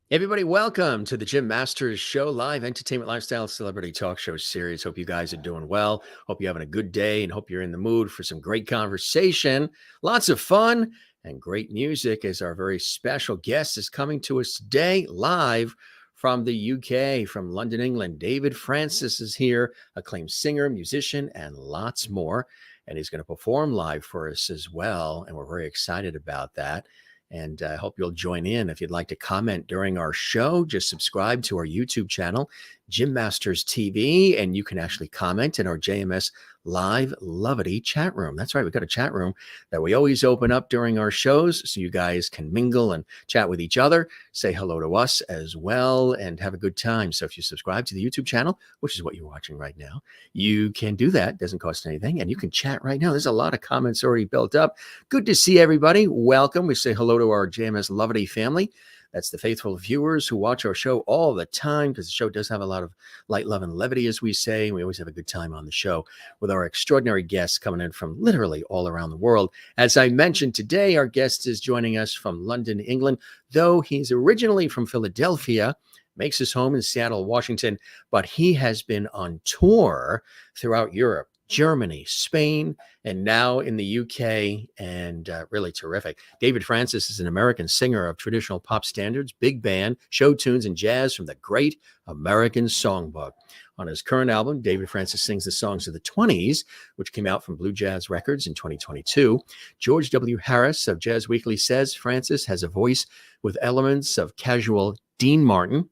Everybody, welcome to the Jim Masters Show, live entertainment, lifestyle, celebrity talk show series. Hope you guys are doing well. Hope you're having a good day and hope you're in the mood for some great conversation, lots of fun, and great music as our very special guest is coming to us today live from the UK, from London, England. David Francis is here, acclaimed singer, musician, and lots more. And he's going to perform live for us as well. And we're very excited about that. And I hope you'll join in. If you'd like to comment during our show, just subscribe to our YouTube channel, Jim Masters TV, and you can actually comment in our JMS Live Lovity chat room. That's right, we've got a chat room that we always open up during our shows so you guys can mingle and chat with each other, say hello to us as well, and have a good time. So if you subscribe to the YouTube channel, which is what you're watching right now, you can do that. It doesn't cost anything, and you can chat right now. There's a lot of comments already built up. Good to see everybody. Welcome. We say hello to our JMS Lovity family. That's the faithful viewers who watch our show all the time, because the show does have a lot of light, love, and levity, as we say. We always have a good time on the show with our extraordinary guests coming in from literally all around the world. As I mentioned today, our guest is joining us from London, England, though he's originally from Philadelphia, makes his home in Seattle, Washington, but he has been on tour throughout Europe, Germany, Spain, and now in the UK, and really terrific. David Francis is an American singer of traditional pop standards, big band, show tunes, and jazz from the Great American Songbook. On his current album, David Francis sings the songs of the Twenties, which came out from Blujazz Records in 2022. George W. Harris of Jazz Weekly says Francis has a voice with elements of casual Dean Martin,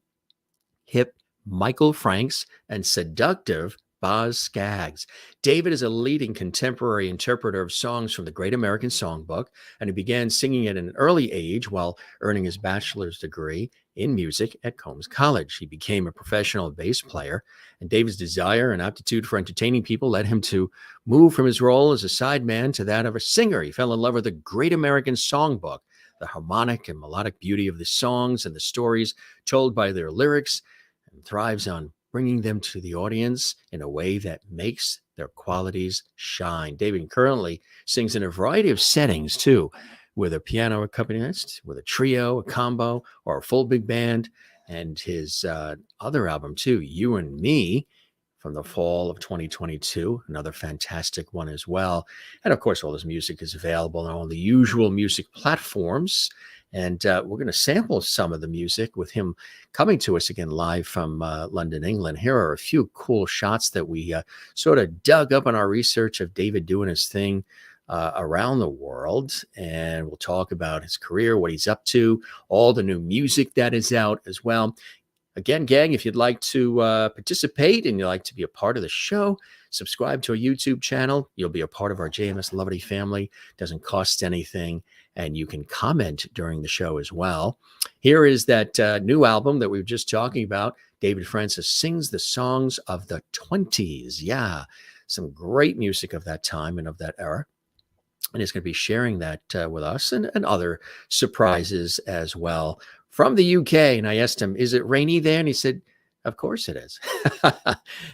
hip Michael Franks, and seductive Boz Scaggs. David is a leading contemporary interpreter of songs from the Great American Songbook, and he began singing at an early age while earning his bachelor's degree in music at Combs College. He became a professional bass player, and David's desire and aptitude for entertaining people led him to move from his role as a sideman to that of a singer. He fell in love with the Great American Songbook, the harmonic and melodic beauty of the songs and the stories told by their lyrics, and thrives on bringing them to the audience in a way that makes their qualities shine. David currently sings in a variety of settings, too, with a piano accompanist, with a trio, a combo, or a full big band. And his other album, too, You and Me, from the fall of 2022, another fantastic one as well. And, of course, all his music is available on all the usual music platforms. And we're going to sample some of the music with him coming to us again live from London, England. Here are a few cool shots that we sort of dug up in our research of David doing his thing around the world. And we'll talk about his career, what he's up to, all the new music that is out as well. Again, gang, if you'd like to participate and you'd like to be a part of the show, subscribe to our YouTube channel. You'll be a part of our JMS Lovity family. Doesn't cost anything, and you can comment during the show as well. Here is that new album that we were just talking about. David Francis sings the songs of the Twenties. Yeah, some great music of that time and of that era. And he's going to be sharing that with us and other surprises as well from the UK. And I asked him, is it rainy there? And he said, of course it is.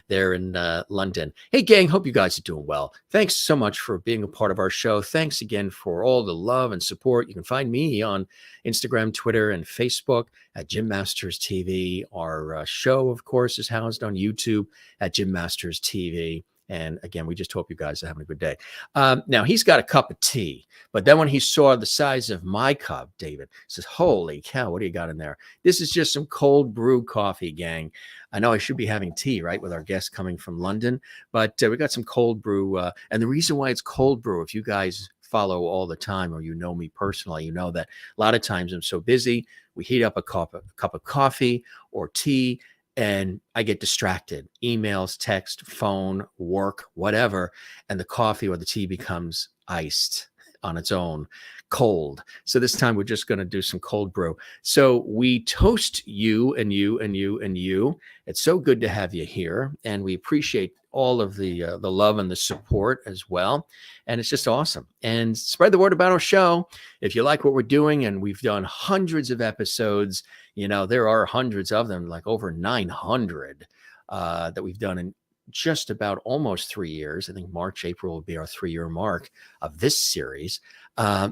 They're in London. Hey, gang, hope you guys are doing well. Thanks so much for being a part of our show. Thanks again for all the love and support. You can find me on Instagram, Twitter, and Facebook at Jim Masters TV. Our show, of course, is housed on YouTube at Jim Masters TV. And again, we just hope you guys are having a good day. Now, he's got a cup of tea, but then when he saw the size of my cup, David says, holy cow, what do you got in there? This is just some cold brew coffee, gang. I know I should be having tea, right, with our guest coming from London, but we got some cold brew. And the reason why it's cold brew, if you guys follow all the time or you know me personally, you know that a lot of times I'm so busy, we heat up a cup of coffee or tea, and I get distracted. Emails, text, phone, work, whatever. And the coffee or the tea becomes iced on its own, cold. So this time we're just going to do some cold brew. So we toast you and you and you and you. It's so good to have you here. And we appreciate all of the love and the support as well. And it's just awesome. And spread the word about our show. If you like what we're doing, and we've done hundreds of episodes, you know, there are hundreds of them, like over 900 that we've done in just about almost 3 years. I think March, April will be our 3-year mark of this series.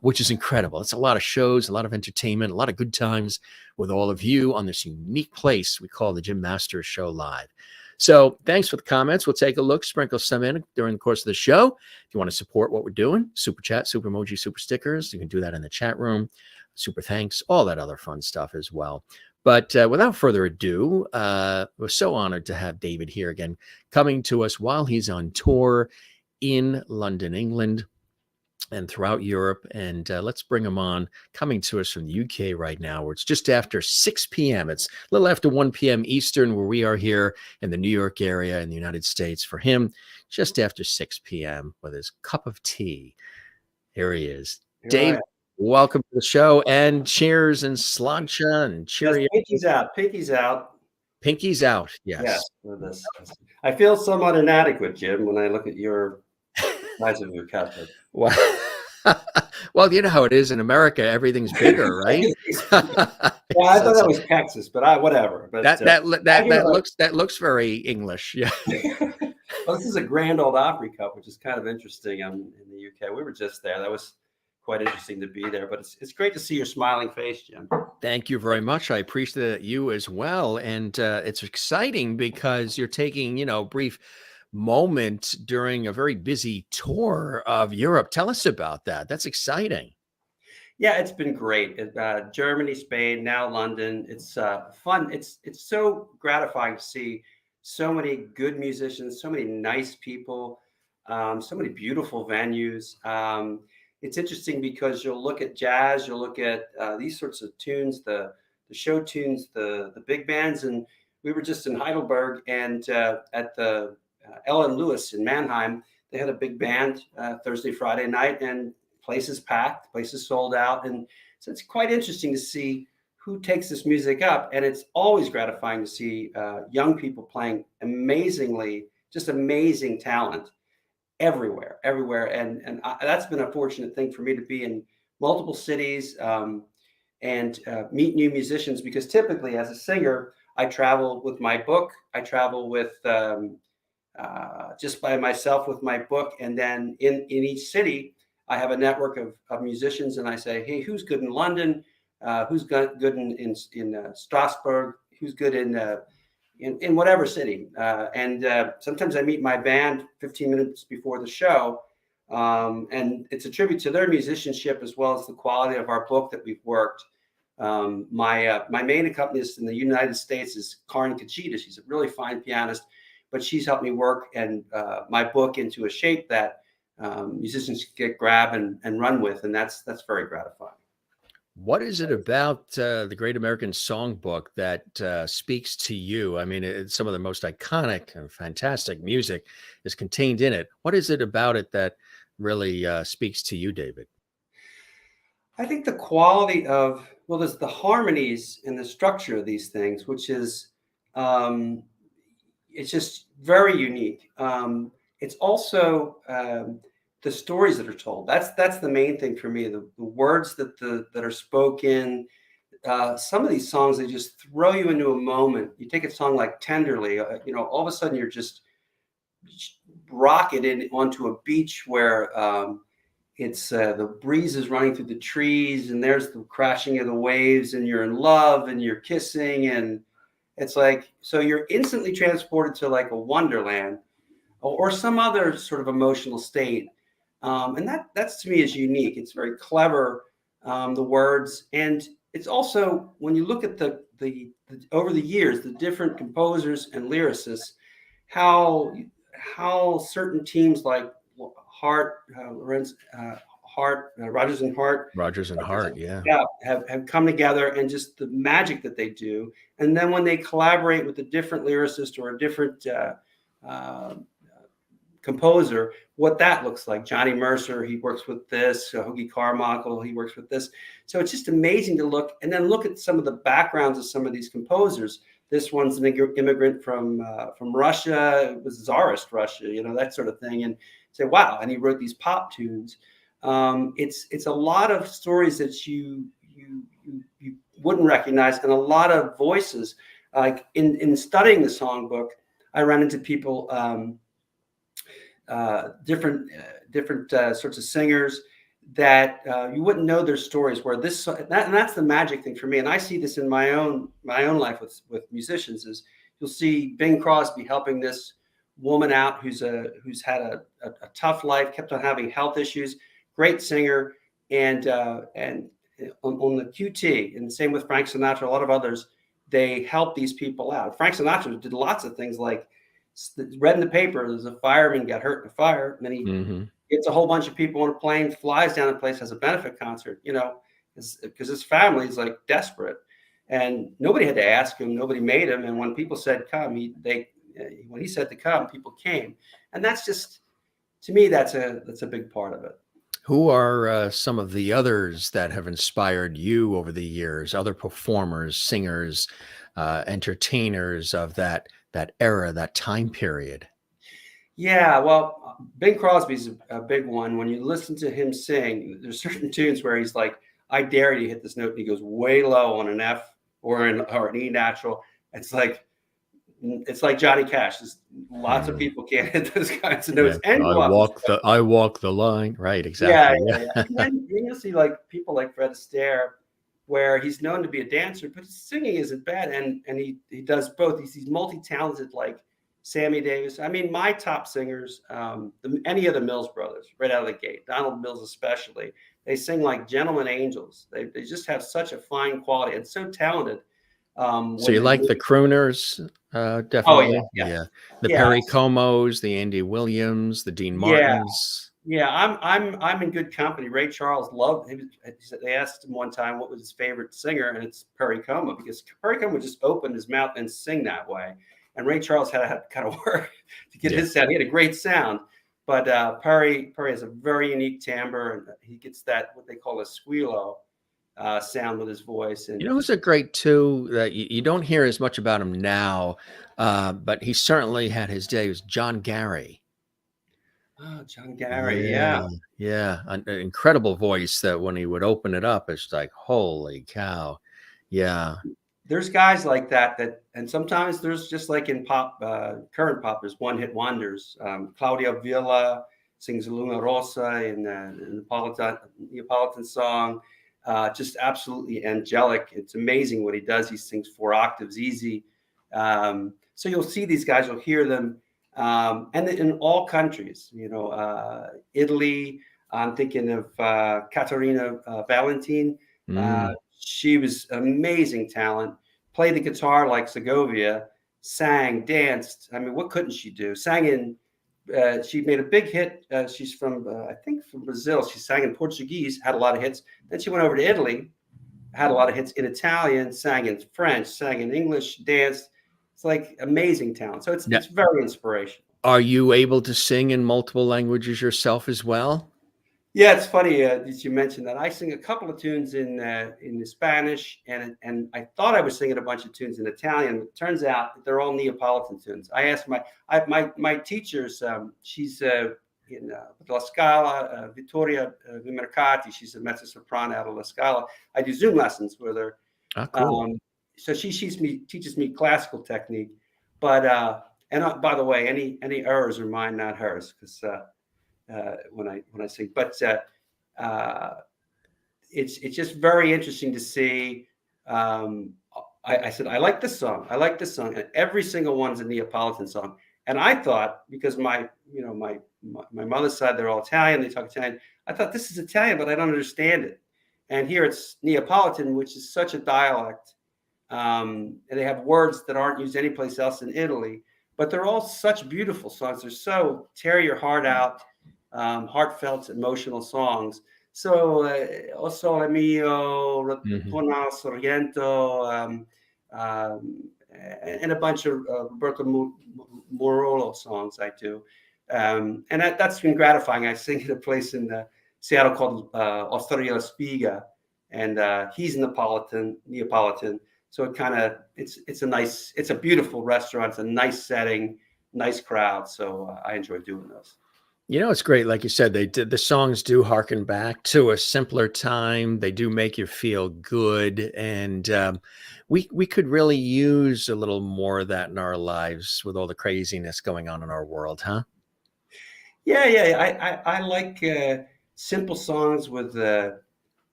which is incredible. It's a lot of shows, a lot of entertainment, a lot of good times with all of you on this unique place we call the Jim Masters Show Live. So thanks for the comments. We'll take a look, sprinkle some in during the course of the show. If you want to support what we're doing, super chat, super emoji, super stickers, you can do that in the chat room. Super thanks, all that other fun stuff as well. But without further ado, we're so honored to have David here again, coming to us while he's on tour in London, England, and throughout Europe. And let's bring him on, coming to us from the UK right now, where it's just after 6 p.m. It's a little after 1 p.m. Eastern, where we are here in the New York area in the United States. For him, just after 6 p.m. with his cup of tea. Here he is. Dave, welcome to the show, and cheers and slancha and cheerio. Yes, pinky's out. Pinky's out. Pinky's out. Yes. For this. I feel somewhat inadequate, Jim, when I look at your size of your cup. Well, well, you know how it is in America. Everything's bigger, right? Yeah, I thought that was Texas, but whatever. But that looks very English. Yeah. Well, this is a Grand Old Opry cup, which is kind of interesting. I'm in the UK. We were just there. That was quite interesting to be there. But it's great to see your smiling face, Jim. Thank you very much. I appreciate you as well. And it's exciting because you're taking, a brief moment during a very busy tour of Europe. Tell us about that. That's exciting. Yeah, it's been great. Germany, Spain, now London. It's fun. It's so gratifying to see so many good musicians, so many nice people, so many beautiful venues. It's interesting because you'll look at jazz, you'll look at these sorts of tunes, the show tunes, the big bands. And we were just in Heidelberg and at the Ellen Lewis in Mannheim. They had a big band Thursday, Friday night, and places packed, places sold out. And so it's quite interesting to see who takes this music up. And it's always gratifying to see young people playing just amazing talent everywhere. And that's been a fortunate thing for me to be in multiple cities and meet new musicians, because typically as a singer, I travel with my book. I travel with just by myself with my book. And then in each city, I have a network of musicians, and I say, hey, who's good in London? Who's good in Strasbourg? Who's good in whatever city? And sometimes I meet my band 15 minutes before the show. And it's a tribute to their musicianship as well as the quality of our book that we've worked. My main accompanist in the United States is Karin Kachita. She's a really fine pianist, but she's helped me work and my book into a shape that musicians can grab and run with, and that's very gratifying. What is it about the Great American Songbook that speaks to you? I mean, some of the most iconic and fantastic music is contained in it. What is it about it that really speaks to you, David? I think the quality of, there's the harmonies and the structure of these things, which is, it's just very unique. It's also the stories that are told. That's the main thing for me. The words that are spoken. Some of these songs, they just throw you into a moment. You take a song like "Tenderly," all of a sudden you're just rocketed onto a beach where it's the breeze is running through the trees, and there's the crashing of the waves, and you're in love, and you're kissing, and it's like, so you're instantly transported to like a wonderland or some other sort of emotional state. And that's to me is unique. It's very clever, the words. And it's also, when you look at the over the years, the different composers and lyricists, how certain teams like Rogers and Hart, have come together, and just the magic that they do. And then when they collaborate with a different lyricist or a different composer, what that looks like. Johnny Mercer, he works with this. Hoagie Carmichael, he works with this. So it's just amazing to look at some of the backgrounds of some of these composers. This one's an immigrant from Russia. It was Tsarist Russia, that sort of thing. And say, wow, and he wrote these pop tunes. It's a lot of stories that you wouldn't recognize, and a lot of voices. Like in studying the songbook, I ran into people, different sorts of singers. that you wouldn't know their stories. Where and that's the magic thing for me, and I see this in my own life with musicians. Is you'll see Bing Crosby helping this woman out who's had a tough life, kept on having health issues. Great singer, and on the QT, and the same with Frank Sinatra, a lot of others. They help these people out. Frank Sinatra did lots of things like read in the paper there's a fireman got hurt in a fire, and then he Hmm. gets a whole bunch of people on a plane, flies down the place, has a benefit concert, because his family is like desperate, and nobody had to ask him, nobody made him, and when people said come, when he said to come, people came, and that's just to me that's a big part of it. Who are some of the others that have inspired you over the years? Other performers, singers, entertainers of that era, that time period. Yeah, well, Bing Crosby's a big one. When you listen to him sing, there's certain tunes where he's like, "I dare you to hit this note," and he goes way low on an F or an E natural. It's like it's like Johnny Cash. There's lots of Mm. people can't hit those kinds of Yeah, notes and go up and sing. I walk the line. Right, Yeah, exactly. yeah, yeah. Yeah. And then you'll see like people like Fred Astaire, where he's known to be a dancer, but his singing isn't bad, and he does both. He's multi-talented, like Sammy Davis. I mean, my top singers, any of the Mills brothers, right out of the gate, Donald Mills especially, they sing like gentlemen angels. They just have such a fine quality and so talented. So When you they like really, the crooners, oh yeah, definitely? yeah, Yeah. The yeah, Perry Comos, the Andy Williams, the Dean yeah. Martins. Yeah, I'm in good company. Ray Charles loved. They asked him one time what was his favorite singer, and it's Perry Como, because Perry Como would just open his mouth and sing that way, and Ray Charles had to kind of work to get Yeah. his sound. He had a great sound, but Perry has a very unique timbre, and he gets that what they call a squealo sound with his voice. You And know who's a great too that you don't hear as much about him now, but he certainly had his day, was John Gary. oh, John Gary, yeah. Yeah, yeah, an incredible voice that when he would open it up, it's like, holy cow. Yeah. There's guys like that, and sometimes there's just like in pop, current pop, there's one hit wonders. Claudia Villa sings Luna Rosa in the Neapolitan song. Just absolutely angelic. It's amazing what he does. He sings 4 octaves easy. So you'll see these guys, you'll hear them, and in all countries. Italy. I'm thinking of Caterina Valentin. Uh, Mm. she was amazing talent. Played the guitar like Segovia. Sang, danced. I mean, what couldn't she do? Sang in. She made a big hit. She's from, I think, from Brazil. She sang in Portuguese, had a lot of hits. Then she went over to Italy, had a lot of hits in Italian, sang in French, sang in English, danced. It's like amazing talent. So it's Now, it's very inspirational. are you able to sing in multiple languages yourself as well? Yeah, it's funny that you mentioned that. I sing a couple of tunes in the Spanish, and I thought I was singing a bunch of tunes in Italian. It turns out they're all Neapolitan tunes. I asked my teachers. She's in La Scala, Vittoria Vimercati. She's a mezzo soprano out of La Scala. I do Zoom lessons with her. Ah, cool. Um, so she teaches me classical technique, but by the way, any errors are mine, not hers, because when I sing. But it's just very interesting to see. I said I like this song. I like this song, and every single one's a Neapolitan song. And I thought, because my mother's side, they're all Italian. They talk Italian. I thought this is Italian, but I don't understand it. And here it's Neapolitan, which is such a dialect. And they have words that aren't used anyplace else in Italy. But they're all such beautiful songs. They're so tear your heart out, heartfelt, emotional songs. So, O Sole Mio, Mhm. Ritorno al Sorrento, and a bunch of Roberto Morolo songs I do. And that's been gratifying. I sing at a place in Seattle called Osteria La Spiga, and he's Neapolitan. So it's a beautiful restaurant. It's a nice setting, nice crowd. So I enjoy doing those. You know, it's great. Like you said, the songs do harken back to a simpler time. They do make you feel good, and we could really use a little more of that in our lives with all the craziness going on in our world, huh? Yeah, yeah. I like. simple songs with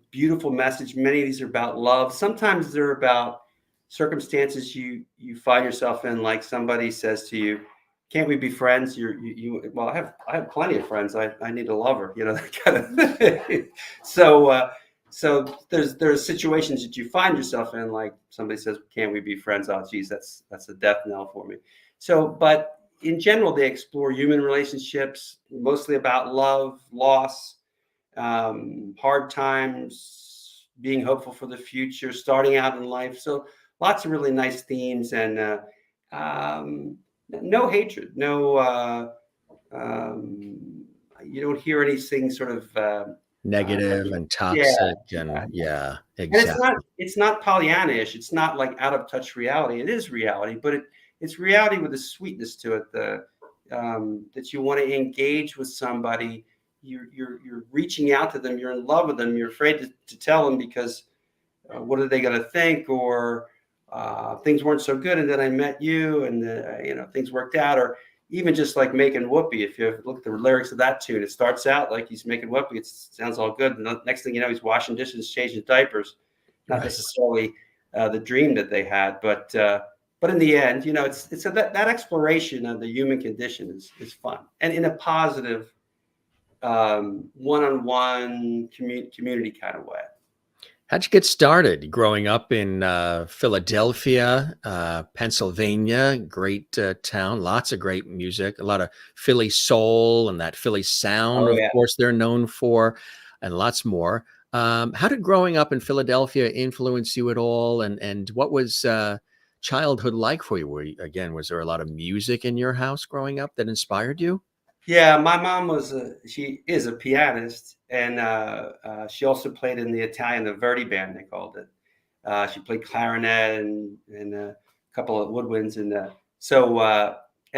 beautiful message. Many of these are about love. Sometimes they're about circumstances you find yourself in, like somebody says to you, "Can't we be friends?" Well, I have plenty of friends. I need a lover, that kind of thing. So there's situations that you find yourself in, like somebody says, "Can't we be friends?" Oh, geez, that's a death knell for me. So, but in general, they explore human relationships, mostly about love, loss, hard times, being hopeful for the future, starting out in life. So lots of really nice themes, and no hatred, no. You don't hear anything sort of Negative and yeah, toxic, yeah. and yeah, And it's not exactly. it's not Pollyanna-ish. It's not like out of touch reality. It is reality, but it's reality with a sweetness to it. That you want to engage with somebody. You're reaching out to them. You're in love with them. You're afraid to tell them because what are they going to think? Or things weren't so good, and then I met you, and things worked out. Or even just like making whoopee. If you look at the lyrics of that tune, it starts out like he's making whoopee. It sounds all good. And the next thing you know, he's washing dishes, changing diapers. Not Right. necessarily the dream that they had, but in the end, that exploration of the human condition is fun, and in a positive, one-on-one community kind of way. How'd you get started? Growing up in Philadelphia, Pennsylvania, great town, lots of great music, a lot of Philly soul and that Philly sound, Oh of yeah. course, they're known for, and lots more. How did growing up in Philadelphia influence you at all? And what was childhood like for you? Again, was there a lot of music in your house growing up that inspired you? Yeah, my mom she is a pianist, and she also played in the Italian, the Verdi band, they called it. She played clarinet and a couple of woodwinds, and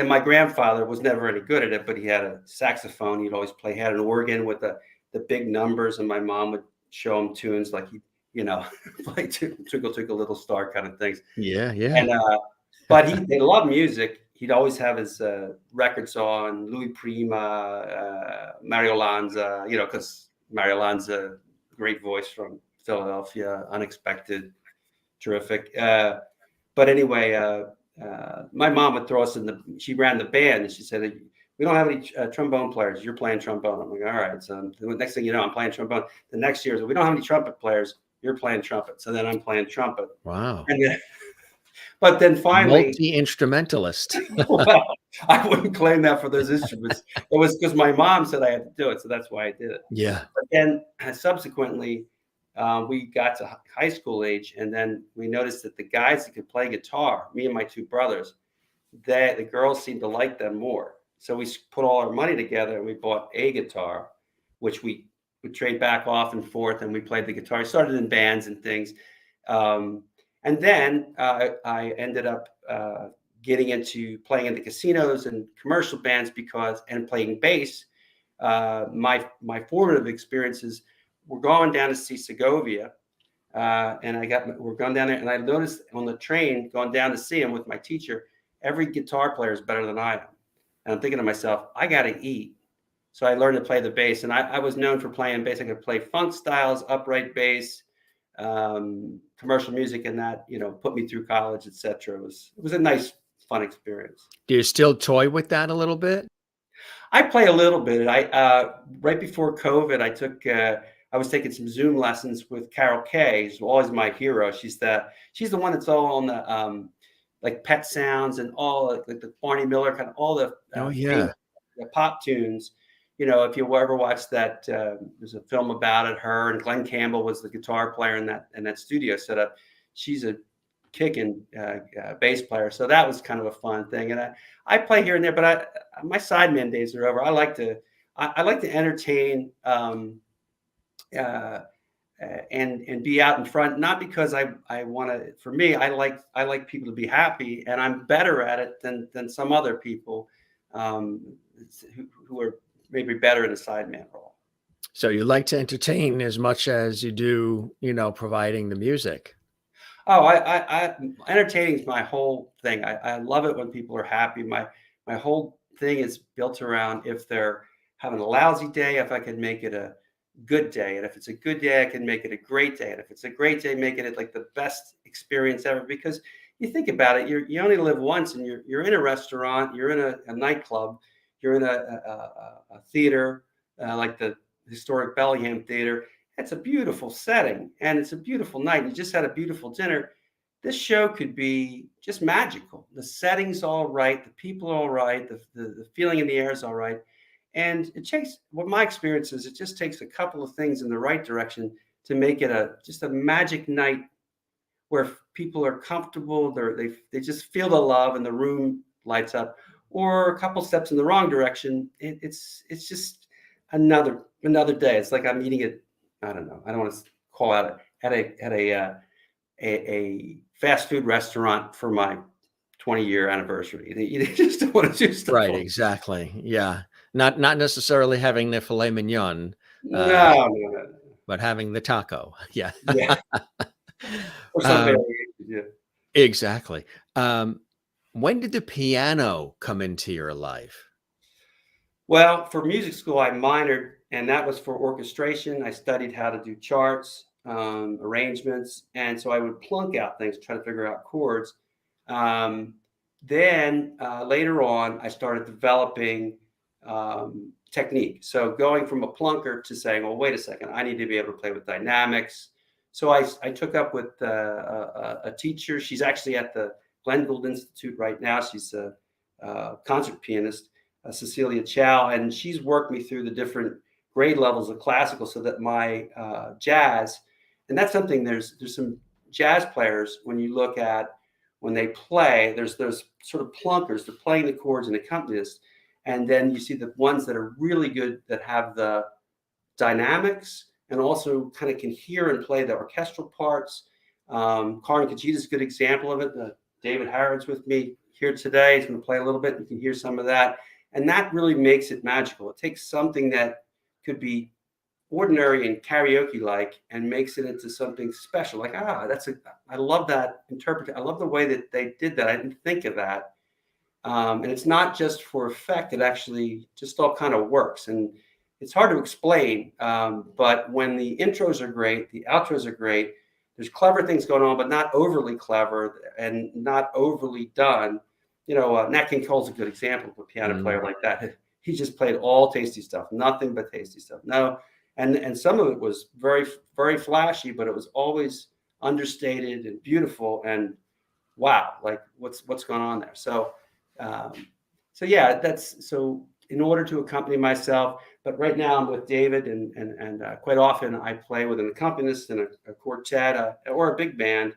my grandfather was never any good at it, but he had a saxophone. He'd always play. He had an organ with the big numbers, and my mom would show him tunes like he, play Twinkle Twinkle Little Star kind of things. Yeah, yeah. And but they love music. He'd always have his records on Louis Prima, Mario Lanza, because Mario Lanza, great voice from Philadelphia, unexpected, terrific. But anyway, my mom would throw us she ran the band, and she said, "We don't have any trombone players. You're playing trombone." I'm like, "All right." So the next thing you know, I'm playing trombone. The next year, we don't have any trumpet players. You're playing trumpet. So then I'm playing trumpet. Wow. And then, but then finally, Multi-instrumentalist. well, I wouldn't claim that for those instruments. It was because my mom said I had to do it, so that's why I did it. Yeah. But then subsequently, we got to high school age, and then we noticed that the guys that could play guitar, me and my two brothers, the girls seemed to like them more. So we put all our money together and we bought a guitar, which we would trade back off and forth, and we played the guitar. I started in bands and things. And then I ended up getting into playing in the casinos and commercial bands and playing bass. My formative experiences were going down to see Segovia, and we're going down there, and I noticed on the train going down to see him with my teacher, every guitar player is better than I am. And I'm thinking to myself, I got to eat. So I learned to play the bass, and I was known for playing bass. I could play funk styles, upright bass, commercial music, and that put me through college, etc. It was a nice, fun experience. Do you still toy with that a little bit? I play a little bit. I right before COVID, I was taking some Zoom lessons with Carol Kay, who's always my hero. She's the one that's all on the like Pet Sounds and all like the Barney Miller kind of all the Oh, famous yeah. pop tunes. If you ever watched that, there's a film about it. Her and Glenn Campbell was the guitar player in that studio setup. She's a kicking bass player, so that was kind of a fun thing. And I play here and there, but my sideman days are over. I like to entertain and be out in front, not because I want to. For me, I like people to be happy, and I'm better at it than some other people who are maybe better in a sideman role. So you like to entertain as much as you do, providing the music. Oh, entertaining is my whole thing. I love it when people are happy. My whole thing is built around if they're having a lousy day, if I could make it a good day. And if it's a good day, I can make it a great day. And if it's a great day, making it like the best experience ever. Because you think about it, you only live once, and you're in a restaurant, you're in a nightclub, you're in a theater, like the historic Bellingham Theater. It's a beautiful setting, and it's a beautiful night. You just had a beautiful dinner. This show could be just magical. The setting's all right, the people are all right, the feeling in the air is all right. And it takes, what my experience is, it just takes a couple of things in the right direction to make it just a magic night where people are comfortable, they just feel the love and the room lights up. Or a couple steps in the wrong direction, it's just another day. It's like I'm eating it. I don't know. I don't want to call out a fast food restaurant for my 20-year anniversary. You just don't want to do stuff. Right, exactly. Yeah. Not necessarily having the filet mignon, No. but having the taco. Yeah. Yeah. Or something. Yeah. Exactly. When did the piano come into your life? Well, for music school, I minored, and that was for orchestration. I studied how to do charts, arrangements, and so I would plunk out things, try to figure out chords. Then later on, I started developing technique. So going from a plunker to saying, well, wait a second, I need to be able to play with dynamics. So I took up with a teacher. She's actually at the Glenn Gould Institute right now. She's a concert pianist, Cecilia Chow, and she's worked me through the different grade levels of classical so that my jazz, and that's something, there's some jazz players, when you look at when they play, there's those sort of plunkers, they're playing the chords and accompanists, and then you see the ones that are really good that have the dynamics and also kind of can hear and play the orchestral parts. Karin Kajita is a good example of it. David Harrod's with me here today. He's going to play a little bit. You can hear some of that. And that really makes it magical. It takes something that could be ordinary and karaoke-like and makes it into something special. Like, I love that interpretation. I love the way that they did that. I didn't think of that. And it's not just for effect. It actually just all kind of works. And it's hard to explain. But when the intros are great, the outros are great, there's clever things going on, but not overly clever and not overly done. Nat King Cole's a good example of a piano player like that. He just played all tasty stuff, nothing but tasty stuff. No, and some of it was very, very flashy, but it was always understated and beautiful. And wow, like what's going on there? So yeah, that's so. In order to accompany myself, but right now I'm with David, and quite often I play with an accompanist and a quartet or a big band,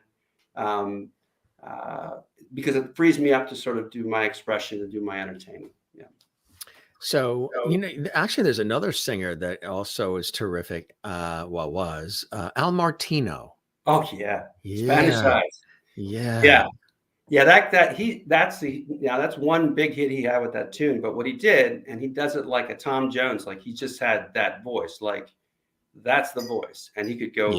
because it frees me up to sort of do my expression and do my entertainment. Yeah. So, actually, there's another singer that also is terrific. Was Al Martino. Oh yeah, Spanish Eyes. Yeah. Yeah, that's one big hit he had with that tune. But what he did, and he does it like a Tom Jones, like he just had that voice, like that's the voice, and he could go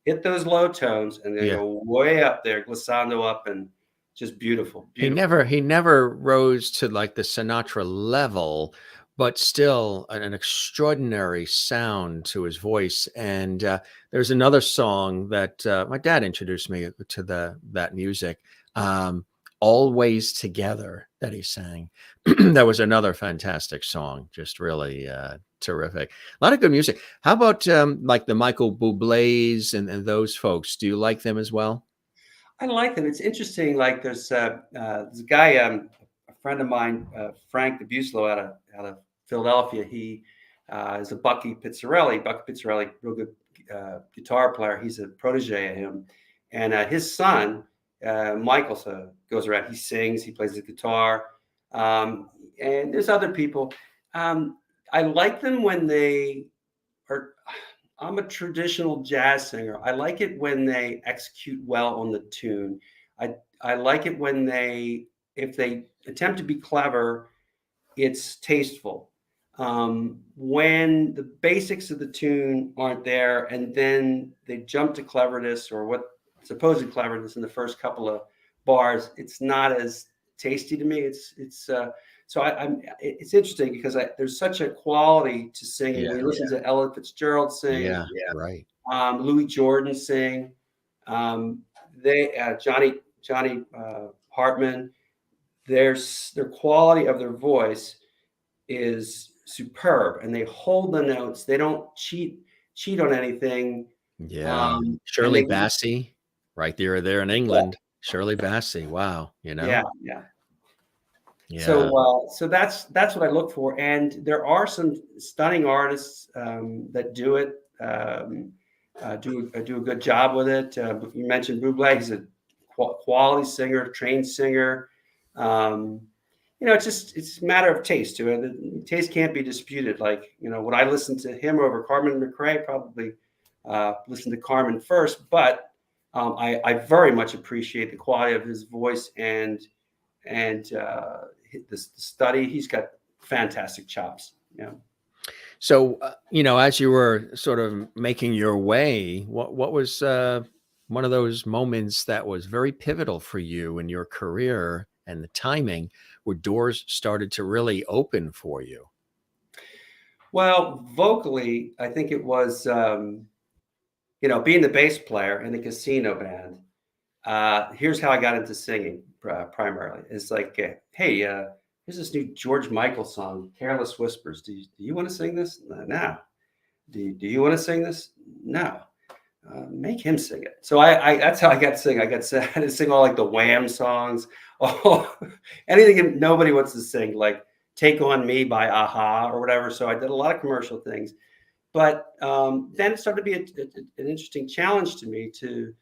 hit those low tones and then go way up there, glissando up, and just beautiful. He never rose to like the Sinatra level, but still an extraordinary sound to his voice. And there's another song that my dad introduced me to that music. Always Together, that he sang. That was another fantastic song, just really terrific. A lot of good music. How about like the Michael Bublé's and those folks? Do you like them as well? I like them. It's interesting. Like there's a guy, a friend of mine, Frank DeBuslo out of Philadelphia. He is a Bucky Pizzarelli. Bucky Pizzarelli, real good guitar player. He's a protege of him, and his son. Michael goes around, he sings, he plays the guitar, and there's other people. I like them when they are. I'm a traditional jazz singer. I like it when they execute well on the tune. I like it when if they attempt to be clever, it's tasteful. When the basics of the tune aren't there and then they jump to cleverness or what supposed cleverness in the first couple of bars, it's not as tasty to me. So it's interesting because there's such a quality to singing. Yeah. When you listen to Ella Fitzgerald sing, Yeah. Right. Louis Jordan sing, um, they Johnny Hartman, their quality of their voice is superb, and they hold the notes. They don't cheat on anything, Yeah. and Shirley Bassey, right there in England. Shirley Bassey. Wow. yeah, yeah. Yeah. So that's what I look for, and there are some stunning artists that do it, do a good job with it. You mentioned Bublé; he's a quality singer, trained singer. Um, it's a matter of taste to it. The taste can't be disputed. Like, would I listen to him over Carmen McRae? Probably listen to Carmen first, but I very much appreciate the quality of his voice and the study. He's got fantastic chops. Yeah. So, as you were sort of making your way, what was one of those moments that was very pivotal for you in your career and the timing where doors started to really open for you? Well, vocally, I think it was, being the bass player in the casino band. Here's how I got into singing primarily. It's like, hey, here's this new George Michael song, Careless Whispers. Do you want to sing this? No. Do you want to sing this? No. Make him sing it. So I that's how I got to sing. I had to sing all like the Wham songs, oh, anything nobody wants to sing, like "Take on Me" by Aha or whatever. So I did a lot of commercial things, but then it started to be an interesting challenge to me to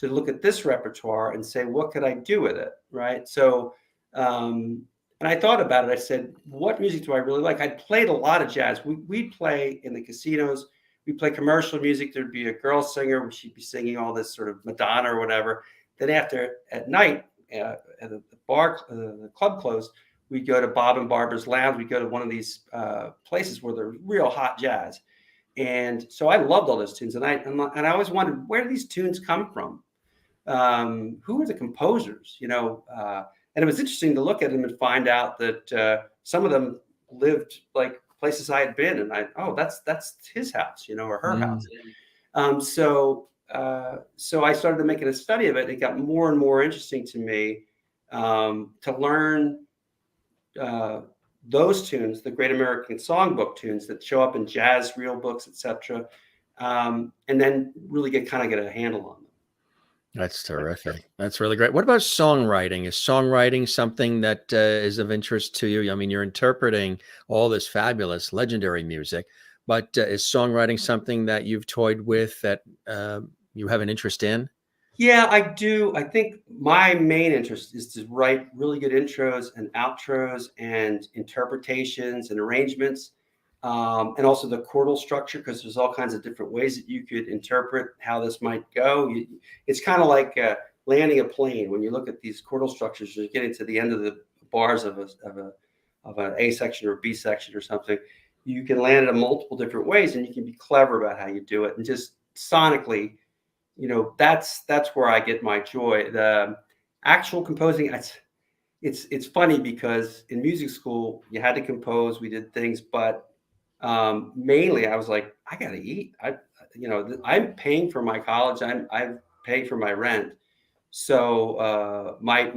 look at this repertoire and say, what could I do with it, right? So, and I thought about it. I said, what music do I really like? I played a lot of jazz. We'd play in the casinos. We play commercial music. There'd be a girl singer. She'd be singing all this sort of Madonna or whatever. Then at night, at the bar, the club closed, we'd go to Bob and Barbara's Lounge. We'd go to one of these places where there's real hot jazz. And so I loved all those tunes. And I always wondered, where do these tunes come from? Who are the composers? And it was interesting to look at them and find out that some of them lived like places I had been, and that's his house, or her house. So I started making a study of it. It got more and more interesting to me to learn those tunes, the Great American Songbook tunes that show up in jazz real books, etc., and then really get a handle on them. That's terrific. That's really great. What about songwriting? Is songwriting something that is of interest to you? I mean, you're interpreting all this fabulous, legendary music, but is songwriting something that you've toyed with, that you have an interest in? Yeah, I do. I think my main interest is to write really good intros and outros and interpretations and arrangements, and also the chordal structure, because there's all kinds of different ways that you could interpret how this might go. It's kind of like landing a plane. When you look at these chordal structures, you're getting to the end of the bars of an A section or B section or something. You can land it in multiple different ways, and you can be clever about how you do it, and just sonically. That's where I get my joy. The actual composing, it's funny because in music school you had to compose. We did things, but mainly I was like, I gotta eat. I'm paying for my college. I've paid for my rent. So my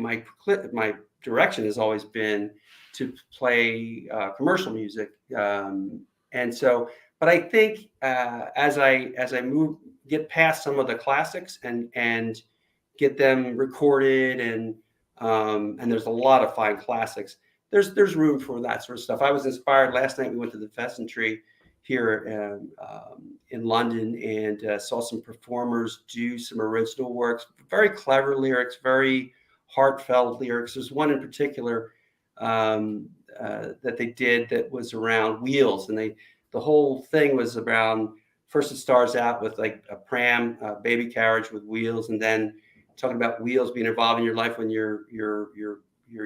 direction has always been to play commercial music, and so. But I think as I get past some of the classics and get them recorded, and there's a lot of fine classics. There's room for that sort of stuff. I was inspired last night. We went to the Pheasantry here in London and saw some performers do some original works, very clever lyrics, very heartfelt lyrics. There's one in particular that they did that was around wheels, and the whole thing was around, first it starts out with like a pram, a baby carriage with wheels, and then talking about wheels being involved in your life when you're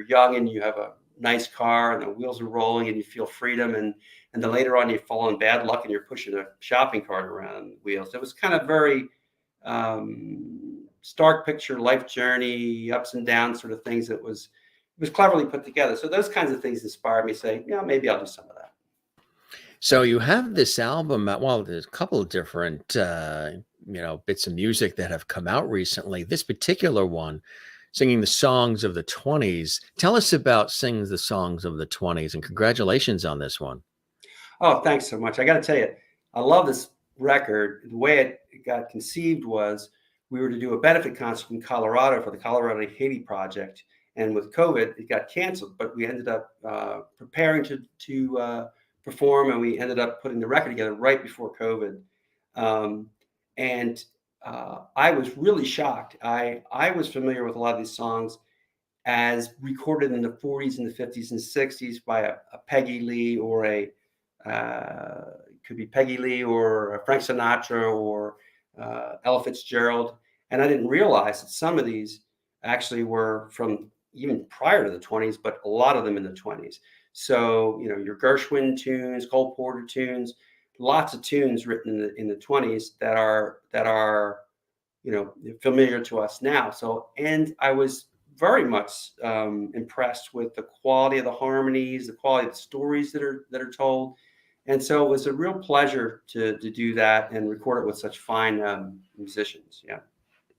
young and you have a nice car and the wheels are rolling and you feel freedom, and then later on you fall in bad luck and you're pushing a shopping cart around wheels. It was kind of very stark picture, life journey, ups and downs sort of things. That was was cleverly put together. So those kinds of things inspired me to say, yeah, maybe I'll do some of that. So you have this album, well, there's a couple of different, bits of music that have come out recently. This particular one, singing the songs of the 20s. Tell us about singing the songs of the 20s, and congratulations on this one. Oh, thanks so much. I got to tell you, I love this record. The way it got conceived was we were to do a benefit concert in Colorado for the Colorado Haiti Project. And with COVID, it got canceled, but we ended up preparing to perform, and we ended up putting the record together right before COVID. I was really shocked. I was familiar with a lot of these songs as recorded in the 40s and the 50s and 60s by a Peggy Lee or could be Peggy Lee or Frank Sinatra or Ella Fitzgerald. And I didn't realize that some of these actually were from even prior to the 20s, but a lot of them in the 20s. So, your Gershwin tunes, Cole Porter tunes, lots of tunes written in the 20s that are familiar to us now. So, and I was very much impressed with the quality of the harmonies, the quality of the stories that are told. And so it was a real pleasure to do that and record it with such fine musicians. Yeah.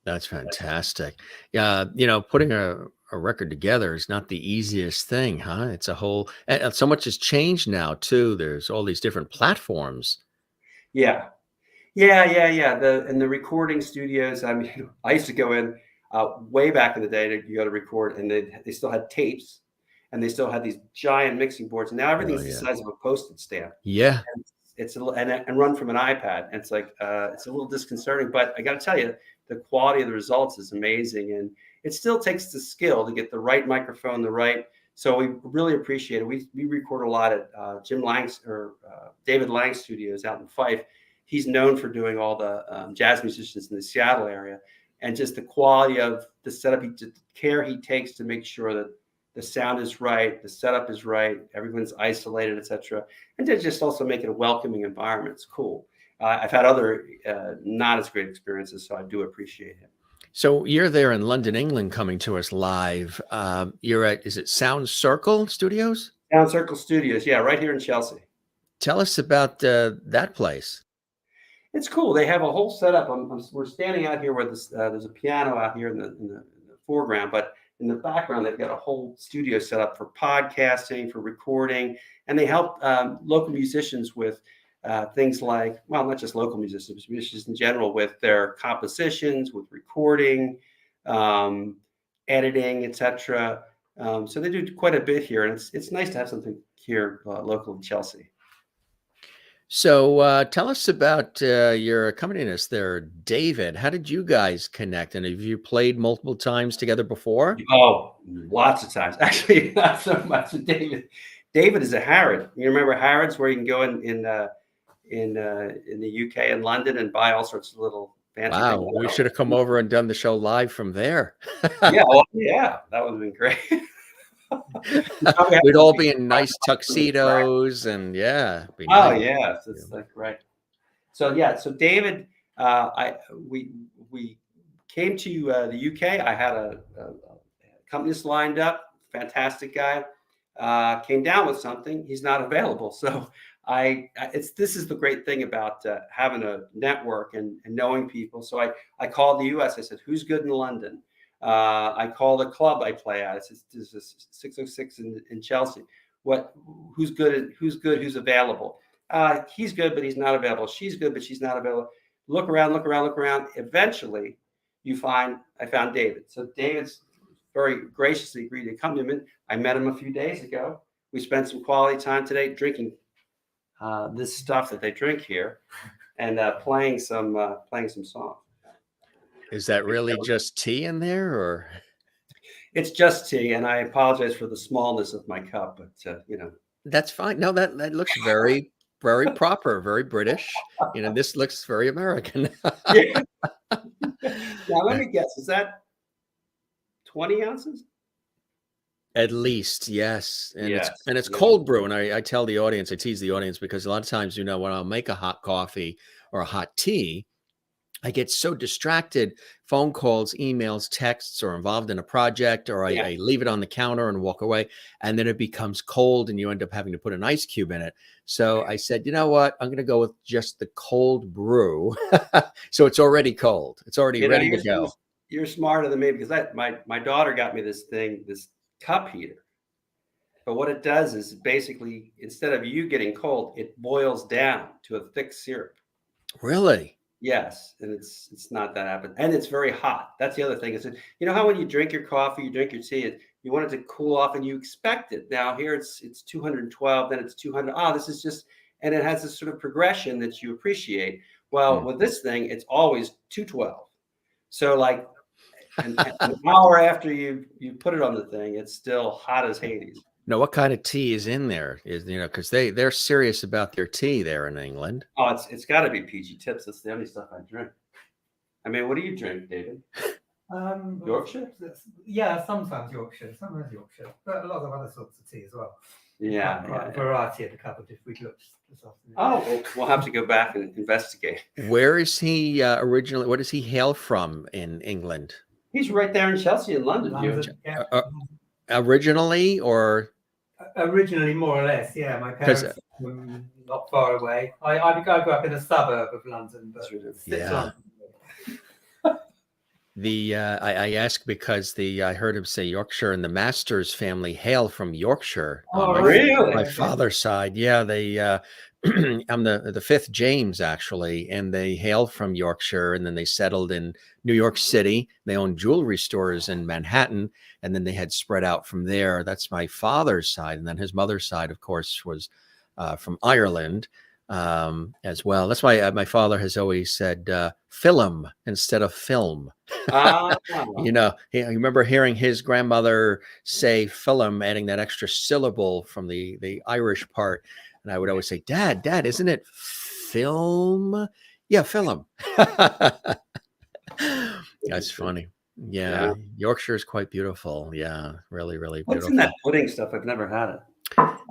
That's fantastic. Yeah, putting a record together is not the easiest thing, huh? It's a whole, and so much has changed now too. There's all these different platforms. Yeah. Yeah. The recording studios. I mean, I used to go in way back in the day to go to record, and they still had tapes, and they still had these giant mixing boards. And now everything's the size of a postage stamp. Yeah. And it's and run from an iPad. And it's like it's a little disconcerting, but I got to tell you, the quality of the results is amazing, and it still takes the skill to get the right microphone, So we really appreciate it. We record a lot at David Lang's studios out in Fife. He's known for doing all the jazz musicians in the Seattle area, and just the quality of the setup, the care he takes to make sure that the sound is right, the setup is right, everyone's isolated, etc. And to just also make it a welcoming environment. It's cool. I've had other not as great experiences, so I do appreciate it. So you're there in London, England, coming to us live. You're at, is it Sound Circle Studios? Sound Circle Studios, yeah, right here in Chelsea. Tell us about that place. It's cool. They have a whole setup. We're standing out here where there's a piano out here in the foreground, but in the background they've got a whole studio set up for podcasting, for recording, and they help local musicians with things like, well, not just local musicians, musicians in general, with their compositions, with recording, editing, etc. So they do quite a bit here, and it's nice to have something here local in Chelsea. So tell us about your accompanist there, David. How did you guys connect? And have you played multiple times together before? Oh, lots of times. Actually, not so much with David. David is a Harrod. You remember Harrods, where you can go in the UK and London and buy all sorts of little fancy things. Wow, we should have come over and done the show live from there. Yeah, that would have been great. We'd all be in nice tuxedos, and yeah. Oh, yes, it's like right. So David, we came to the UK. I had a accompanist lined up, fantastic guy. Came down with something. He's not available, so this is the great thing about having a network and knowing people. So I called the US. I said, who's good in London? I called a club I play at. It's 606 in Chelsea. Who's good? Who's available? He's good, but he's not available. She's good, but she's not available. Look around. Eventually, I found David. So David's very graciously agreed to come to me. I met him a few days ago. We spent some quality time today drinking this stuff that they drink here, and playing some songs. Is that really just tea in there, or? It's just tea, and I apologize for the smallness of my cup, but That's fine. No, that looks very, very proper, very British. This looks very American. Yeah. Now let me guess. Is that 20 ounces? At least, yes. And Yes. it's cold brew. And I tell the audience, I tease the audience, because a lot of times, when I'll make a hot coffee or a hot tea, I get so distracted, phone calls, emails, texts, or involved in a project, or Yeah. I leave it on the counter and walk away, and then it becomes cold and you end up having to put an ice cube in it. So I said, you know what? I'm going to go with just the cold brew. So it's already cold. It's already You know, ready to go. you're smarter than me because my daughter got me this thing, this cup heater. But what it does is basically, instead of you getting cold, it boils down to a thick syrup. Really? Yes, and it's not that happen, and it's very hot. That's the other thing is, you know how when you drink your coffee, you drink your tea, you want it to cool off, and you expect it. Now here it's 212, then it's 200. Oh, this is just, and it has this sort of progression that you appreciate. Well, Hmm. with this thing, it's always 212. So like an hour after you put it on the thing, it's still hot as Hades. Now, what kind of tea is in there? Is because they're serious about their tea there in England. Oh, it's got to be PG Tips. That's the only stuff I drink. I mean, what do you drink, David? Yorkshire? Yeah, sometimes Yorkshire, but a lot of other sorts of tea as well. Yeah, Quite a variety of the cupboard if we looked this afternoon. Oh, well, we'll have to go back and investigate. Where is he originally? What does he hail from in England? He's right there in Chelsea, in London. London, yeah. Originally, or Originally, more or less, yeah. My parents were not far away. I grew up in a suburb of London, but yeah. I ask because I heard him say Yorkshire, and the Masters family hail from Yorkshire. Oh, really? My father's side, yeah. They I'm the fifth James actually, and they hail from Yorkshire, and then they settled in New York City. They owned jewelry stores in Manhattan, and then they had spread out from there. That's my father's side, and then his mother's side, of course, was from Ireland. As well. That's why my father has always said film instead of film. You know, I remember hearing his grandmother say film, adding that extra syllable from the Irish part. And I would always say, Dad, isn't it film? Yeah, film. That's funny. Yeah. Yorkshire is quite beautiful. Yeah, really, really beautiful. What's in that pudding stuff? I've never had it.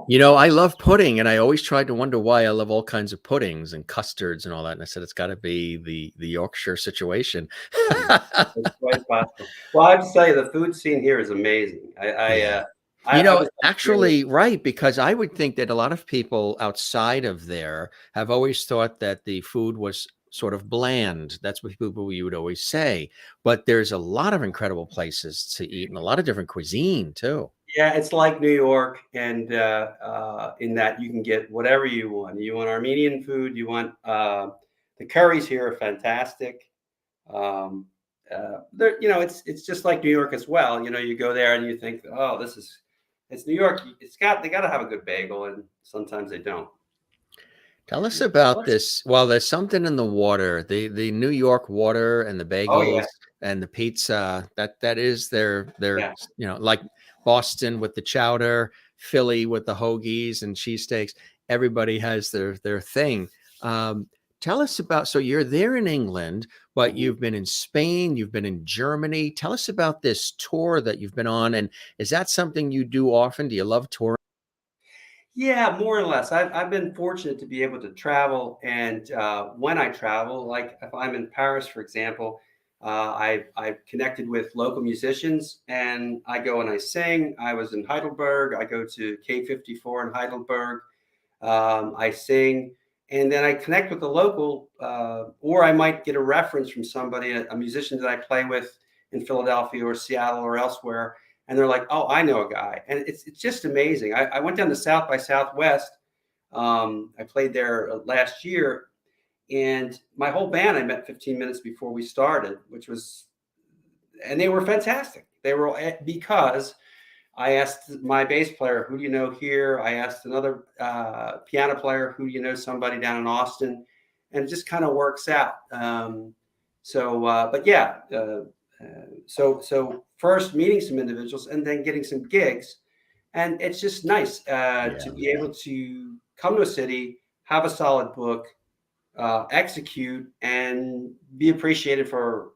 You know, I love pudding, and I always tried to wonder why. I love all kinds of puddings and custards and all that. And I said, it's got to be the Yorkshire situation. It's quite possible. Well, I have to tell you, the food scene here is amazing. Actually, right, because I would think that a lot of people outside of there have always thought that the food was sort of bland. That's what people you would always say. But there's a lot of incredible places to eat and a lot of different cuisine too. Yeah, it's like New York, and in that you can get whatever you want. You want Armenian food. You want the curries here are fantastic. It's just like New York as well. You know, you go there and you think, oh, it's New York. They got to have a good bagel, and sometimes they don't. Tell us about this. Well, there's something in the water, the New York water and the bagels and the pizza. That is their like Boston with the chowder, Philly with the hoagies and cheesesteaks. Everybody has their thing. Tell us about, so you're there in England, but you've been in Spain, you've been in Germany. Tell us about this tour that you've been on. And is that something you do often? Do you love touring? Yeah, more or less. I've been fortunate to be able to travel. And when I travel, like if I'm in Paris, for example, I've connected with local musicians, and I go and I sing. I was in Heidelberg. I go to K54 in Heidelberg. I sing, and then I connect with the local, or I might get a reference from somebody, a musician that I play with in Philadelphia or Seattle or elsewhere, and they're like, "Oh, I know a guy," and it's just amazing. I went down to South by Southwest. I played there last year. And my whole band I met 15 minutes before we started, and they were fantastic. They were because I asked my bass player, who do you know here? I asked another piano player, who do you know somebody down in Austin? And it just kind of works out. So first meeting some individuals and then getting some gigs. And it's just nice to be able to come to a city, have a solid book, execute, and be appreciated for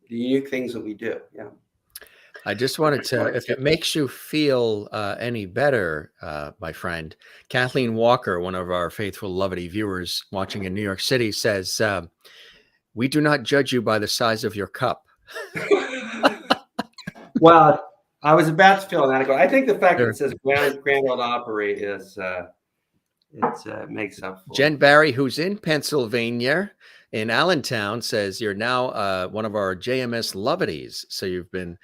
the unique things that we do. Yeah. I just wanted to, if it makes you feel any better, my friend, Kathleen Walker, one of our faithful Lovity viewers watching in New York City, says, We do not judge you by the size of your cup. Well, I was about to fill an article. I think the fact that Sure. it says Grand Ole Opry is it makes up for Jen it. Barry, who's in Pennsylvania, in Allentown, says you're now one of our JMS Lovities. So you've been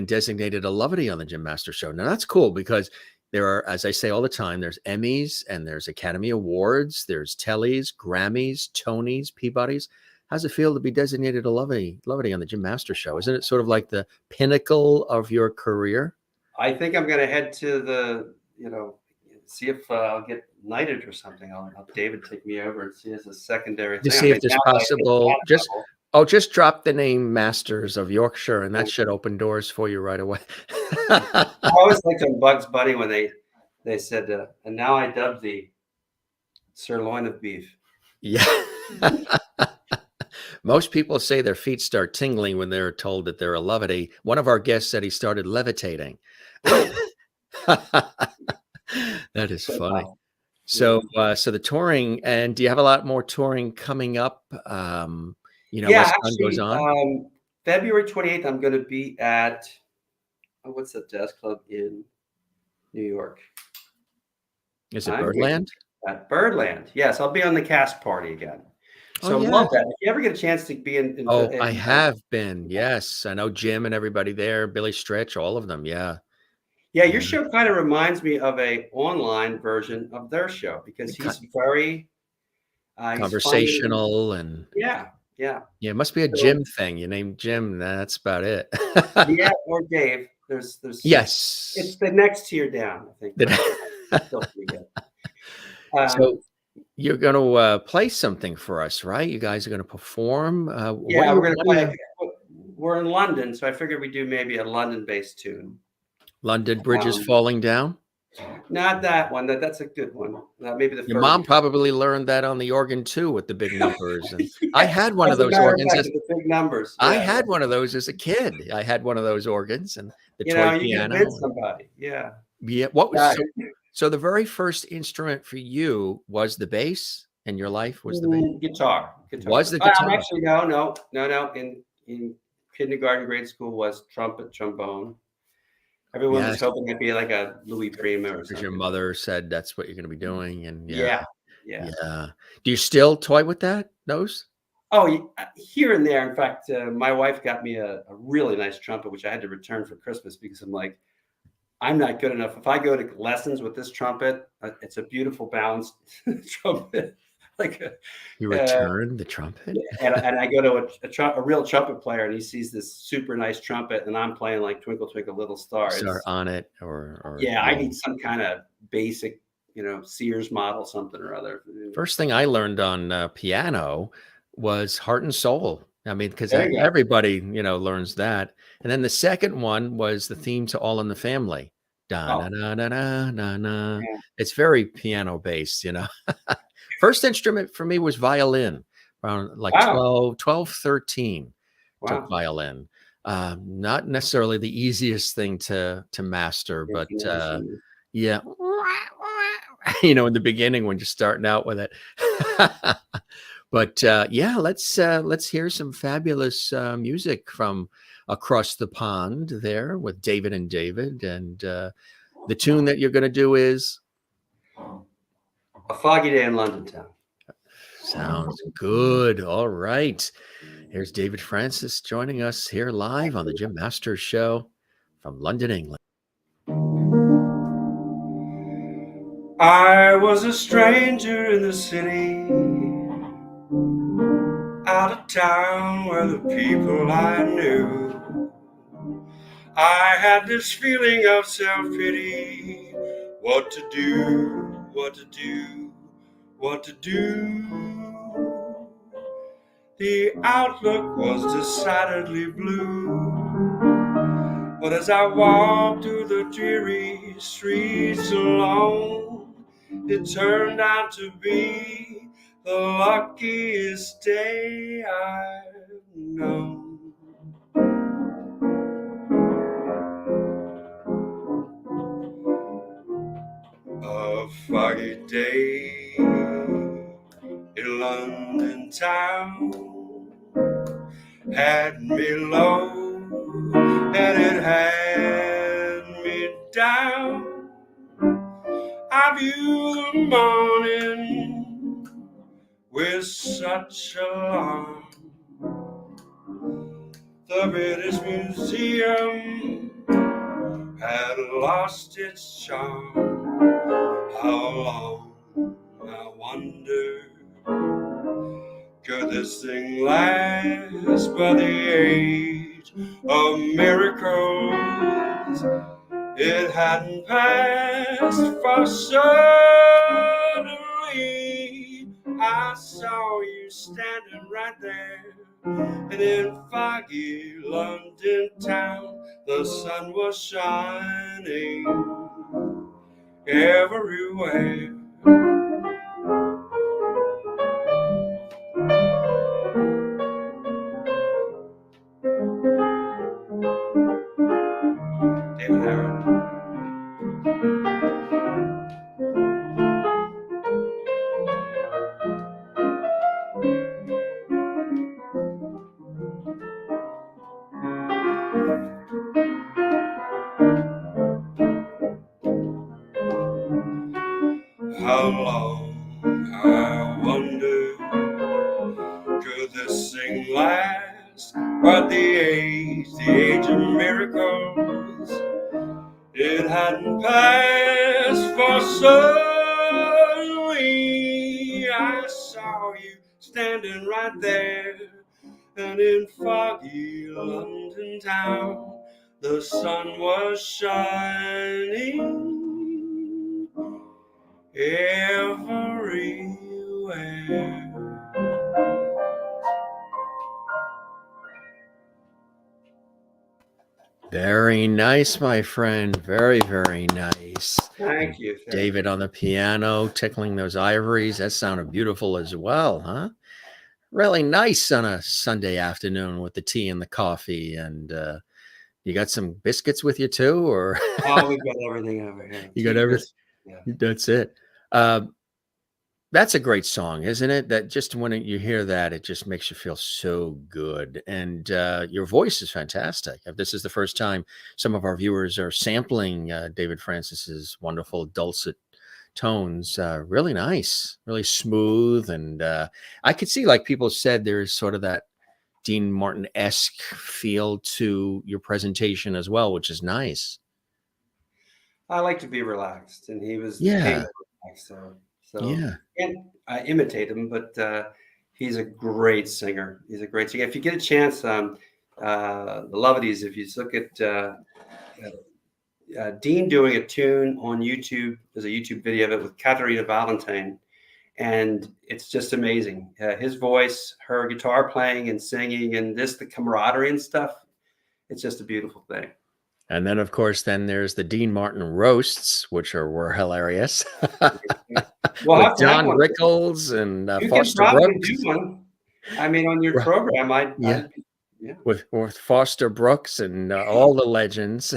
designated a Lovity on the Jim Master Show. Now that's cool because there are, as I say all the time, there's Emmys and there's Academy Awards, there's Tellys, Grammys, Tonys, Peabodys. How's it feel to be designated a Lovity on the Jim Master Show? Isn't it sort of like the pinnacle of your career? I think I'm going to head to the, see if I'll get knighted or something. I'll have David take me over and see as a secondary To thing. see if there's possible, just drop the name Masters of Yorkshire and that should open doors for you right away. I always liked on Bugs Bunny when they said, and now I dub thee sirloin of beef. Yeah. Most people say their feet start tingling when they're told that they're a Lovity. One of our guests said he started levitating. That is funny. So, so the touring, and do you have a lot more touring coming up? As time goes on. February 28th, I'm going to be at what's the jazz club in New York? Is it Birdland? At Birdland, yes. I'll be on the cast party again. So yeah. Love that. If you ever get a chance to be in I have been. Yes, I know Jim and everybody there, Billy Stretch, all of them. Yeah. Yeah, your show kind of reminds me of a online version of their show because he's very conversational and yeah. It must be a Jim thing. You name Jim, that's about it. Yeah, or Dave. There's yes. It's the next tier down, I think. Still pretty good. So you're going to play something for us, right? You guys are going to perform. Yeah, we're going to play. We're in London, so I figured we'd do maybe a London-based tune. London Bridge is Falling Down? Not that one. That's a good one. Maybe the Your mom probably learned that on the organ too with the big numbers. And I had one of those organs. The big numbers. Yeah. I had one of those as a kid. I had one of those organs and the toy piano. You somebody. Yeah. Yeah. What was so the very first instrument for you was the bass in your life? Was the bass? Guitar. Was the guitar? Actually, no. In kindergarten, grade school was trumpet, trombone. Everyone was hoping it'd be like a Louis Prima or something. Because your mother said that's what you're going to be doing, and yeah. Do you still toy with those? Oh, here and there. In fact, my wife got me a really nice trumpet, which I had to return for Christmas because I'm like, I'm not good enough. If I go to lessons with this trumpet, it's a beautiful balanced trumpet. You return the trumpet, and I go to a real trumpet player, and he sees this super nice trumpet, and I'm playing like Twinkle Twinkle Little Star. On it, or I need some kind of basic, Sears model, something or other. First thing I learned on piano was Heart and Soul. I mean, because everybody learns that, and then the second one was the theme to All in the Family. Da na na na na na. It's very piano based, First instrument for me was violin, around like 12, 13. Took violin. Not necessarily the easiest thing to master, but yeah. In the beginning when you're starting out with it. But let's hear some fabulous music from across the pond there with David and David. And the tune that you're going to do is A Foggy Day in London Town. Sounds good. All right. Here's David Francis joining us here live on the Jim Masters Show from London, England. I was a stranger in the city, out of town where the people I knew. I had this feeling of self-pity, what to do, what to do, what to do. The outlook was decidedly blue, but as I walked through the dreary streets alone, it turned out to be the luckiest day I've known. A foggy day in London town, had me low and it had me down. I view the morning with such alarm. The British Museum had lost its charm. How long, I wonder, could this thing last? But the age of miracles, it hadn't passed, for suddenly I saw you standing right there. And in foggy London town, the sun was shining everywhere. David Harrod. How long, I wonder, could this thing last? But the age of miracles, it hadn't passed, for suddenly I saw you standing right there. And in foggy London town, the sun was shining everywhere. Very nice, my friend. Very, very nice. Thank you. David on the piano, tickling those ivories. That sounded beautiful as well, huh? Really nice on a Sunday afternoon with the tea and the coffee. And you got some biscuits with you too, or? Oh, we've got everything over here. You got everything? Yeah. That's it. That's a great song, isn't it? That just when you hear that, it just makes you feel so good. And your voice is fantastic. If this is the first time some of our viewers are sampling David Francis's wonderful dulcet tones, really nice, really smooth. And I could see, like people said, there's sort of that Dean Martin-esque feel to your presentation as well, which is nice. I like to be relaxed, and he was relaxed, so yeah. And I imitate him, but he's a great singer. He's a great singer. If you get a chance, the Lovedies, if you look at Dean doing a tune on YouTube, there's a YouTube video of it with Katerina Valentine, and it's just amazing. His voice, her guitar playing and singing, and just the camaraderie and stuff. It's just a beautiful thing. And then, of course, there's the Dean Martin roasts, which were hilarious. Well, with Don Rickles and Foster Brooks. Do one. I mean, on your program, with Foster Brooks and all the legends.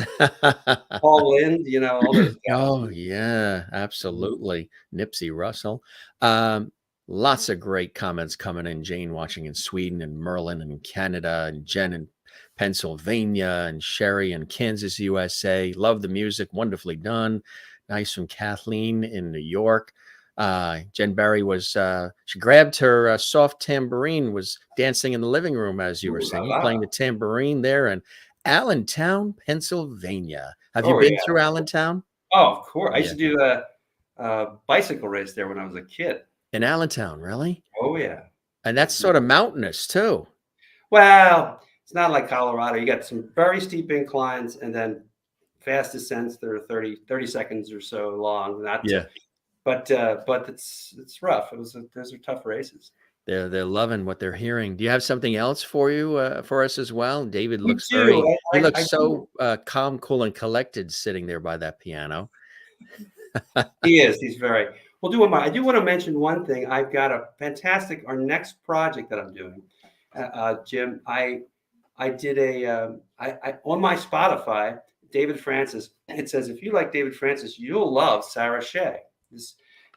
Paul Lynde, all those guys. Oh yeah, absolutely. Nipsey Russell. Lots of great comments coming in. Jane watching in Sweden, and Merlin in Canada, and Jen in Pennsylvania, and Sherry in Kansas, USA. Love the music, wonderfully done. Nice from Kathleen in New York. Jen Barry was she grabbed her soft tambourine, was dancing in the living room as you were singing, playing the tambourine there in Allentown, Pennsylvania. Have you been through Allentown? Oh, of course. I used to do a bicycle race there when I was a kid. In Allentown, really? Oh yeah. And that's sort of mountainous too. Well, it's not like Colorado. You got some very steep inclines and then fast descents that are 30 seconds or so long. But it's rough. Those are tough races. They're loving what they're hearing. Do you have something else for us as well? David looks he looks so calm, cool, and collected sitting there by that piano. He is. He's very. We'll do one. I do want to mention one thing. I've got our next project that I'm doing, Jim. I did I on my Spotify, David Francis. It says, if you like David Francis, you'll love Sarah Shea.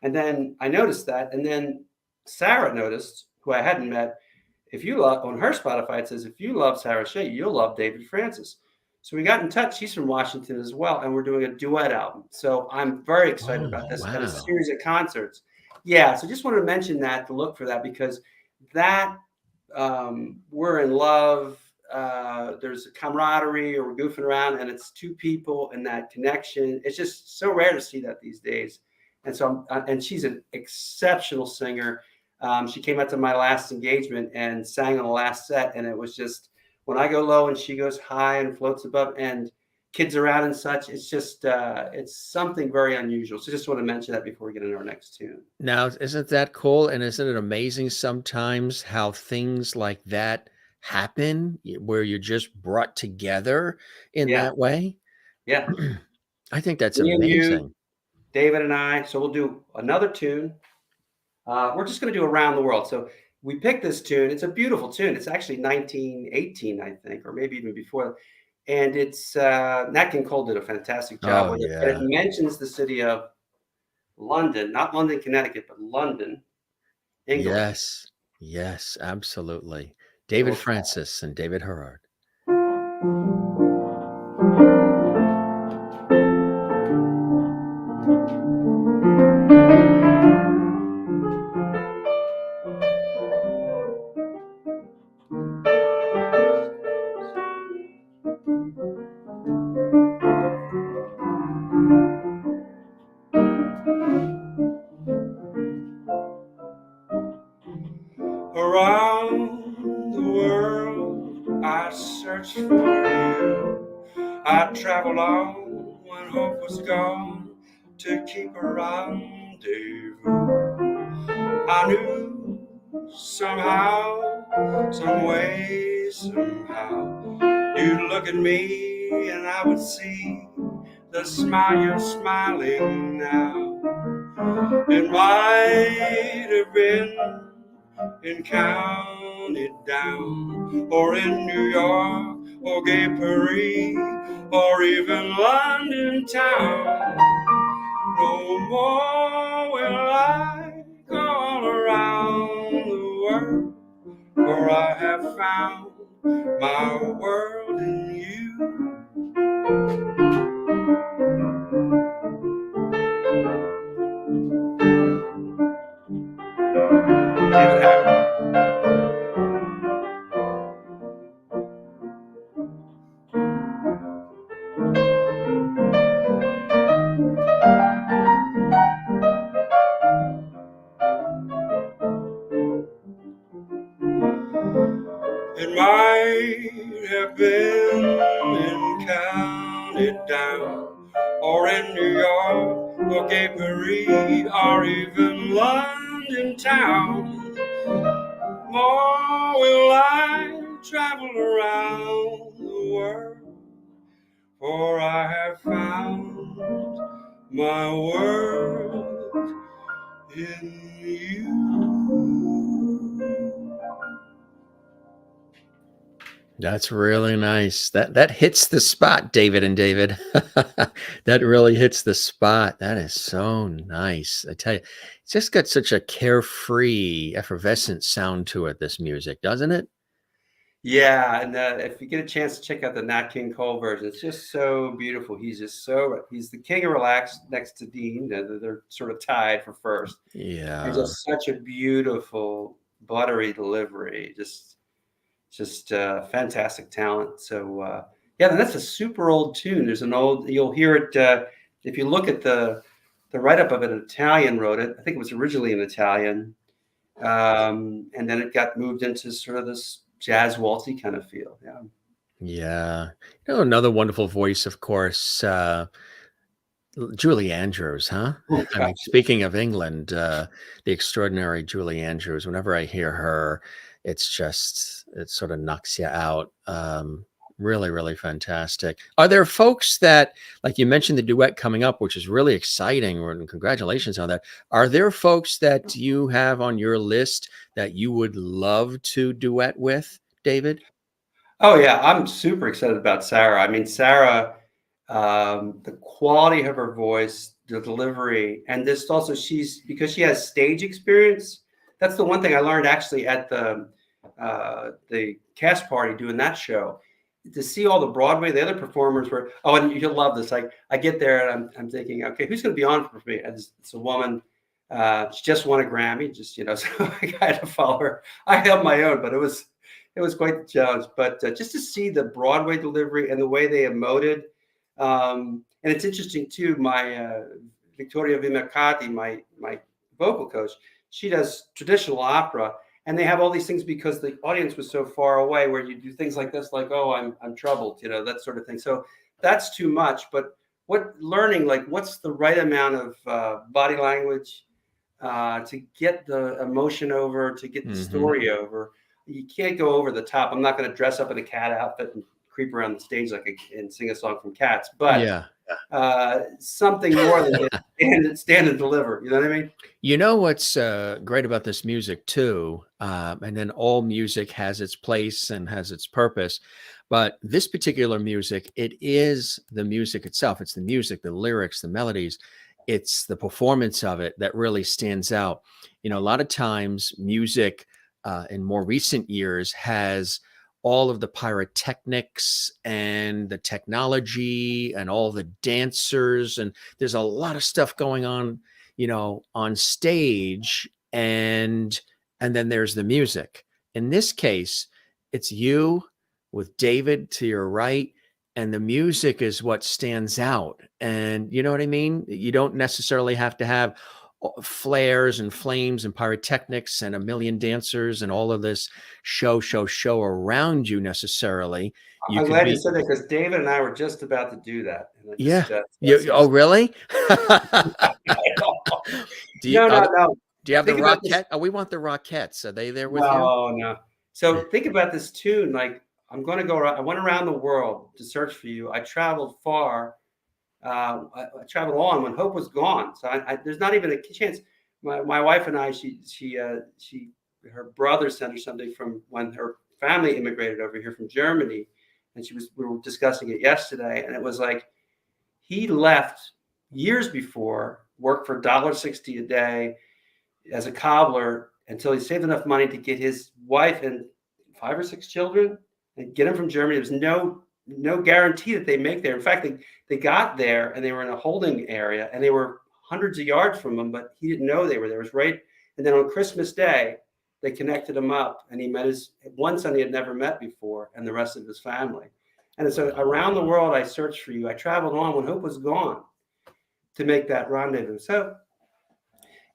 And then I noticed that, and then Sarah noticed, who I hadn't met, if you love, on her Spotify, it says, if you love Sarah Shea, you'll love David Francis. So we got in touch. She's from Washington as well, and we're doing a duet album. So I'm very excited about this, and a Wow. series of concerts. Yeah, so just wanted to mention that, to look for that, because that we're in love. There's a camaraderie, or we're goofing around, and it's two people and that connection. It's just so rare to see that these days. And so, and she's an exceptional singer. She came out to my last engagement and sang on the last set, and it was just, when I go low and she goes high and floats above, and kids around and such, it's just it's something very unusual. So just want to mention that before we get into our next tune. Now, isn't that cool? And isn't it amazing sometimes how things like that happen, where you're just brought together in Yeah, that way? yeah. I think that's Me and you, amazing. David and I. So we'll do another tune. We're just going to do Around the World. So we picked this tune. It's a beautiful tune. It's actually 1918, I think, or maybe even before. And it's Nat King Cole did a fantastic job Oh, with it. And it yeah. mentions the city of London, not London, Connecticut, but London, England. Yes. Yes, absolutely. So David we'll try. Francis and David Herard. Around the world, I searched for you. I traveled on when hope was gone to keep a rendezvous. I knew somehow, some way, somehow, you'd look at me and I would see the smile you're smiling now. It might have been in County Down, or in New York, or Gay Paris, or even London town. No more will I go all around the world, for I have found my world in you. David Harris. It might have been in County Down, or in New York, or Gay Paris, or even London town. More will I travel around the world, for I have found my world in you. That's really nice. That hits the spot, David and David. That really hits the spot. That is so nice. I tell you, it's just got such a carefree, effervescent sound to it, this music, doesn't it? Yeah, and if you get a chance to check out the Nat King Cole version, it's just so beautiful. He's just he's the king of relax next to Dean. They're sort of tied for first. And Yeah. just such a beautiful, buttery delivery. Just fantastic talent. So yeah, and that's a super old tune. There's an old, you'll hear it if you look at the write-up of it. An Italian wrote it. I think it was originally in Italian, and then it got moved into sort of this jazz waltzy kind of feel. Yeah. Yeah. Another wonderful voice, of course, Julie Andrews, huh? Oh, I gosh. mean, speaking of England, the extraordinary Julie Andrews, whenever I hear her, it sort of knocks you out. Really, really fantastic. Are there folks that, like you mentioned the duet coming up, which is really exciting, and congratulations on that. Are there folks that you have on your list that you would love to duet with, David? Oh yeah, I'm super excited about Sarah. I mean, Sarah, the quality of her voice, the delivery, and this also, because she has stage experience. That's the one thing I learned actually at the the cast party doing that show, to see all the Broadway, the other performers were, oh, and you'll love this. I get there and I'm thinking, okay, who's going to be on for me? And it's a woman. She just won a Grammy, just, so I had to follow her. I held my own, but it was quite the challenge. But just to see the Broadway delivery and the way they emoted. And it's interesting too, my Victoria Vimercati, my vocal coach, she does traditional opera. And they have all these things because the audience was so far away, where you do things like this, like, oh, I'm troubled, that sort of thing. So that's too much. But learning, like, what's the right amount of body language to get the emotion over, to get the story over. You can't go over the top. I'm not going to dress up in a cat outfit and creep around the stage and sing a song from Cats. But something more than stand and deliver. You know what I mean? You know what's great about this music too, and then all music has its place and has its purpose, but this particular music, it is the music itself. It's the music, the lyrics, the melodies. It's the performance of it that really stands out. A lot of times music in more recent years has all of the pyrotechnics and the technology and all the dancers, and there's a lot of stuff going on on stage, and then there's the music. In this case, it's you with David to your right, and the music is what stands out. And you know what I mean? You don't necessarily have to have flares and flames and pyrotechnics and a million dancers and all of this show around you necessarily. I'm glad you said that, because David and I were just about to do that. Oh, really? Do you have the Rockettes? Oh, we want the Rockettes. Are they there with you? No. So think about this tune. Like, I'm going to go around. I went around the world to search for you. I traveled far. I traveled on when hope was gone. So there's not even a chance. My wife and I, her brother sent her something from when her family immigrated over here from Germany, and we were discussing it yesterday, and it was like, he left years before, worked for $1.60 a day as a cobbler until he saved enough money to get his wife and 5 or 6 children and get them from Germany. There's no guarantee that they make there. In fact, they got there and they were in a holding area and they were hundreds of yards from him, but he didn't know they were there. It was right. And then on Christmas Day, they connected him up, and he met his one son he had never met before, and the rest of his family. And so around the world, I searched for you. I traveled on when hope was gone to make that rendezvous. So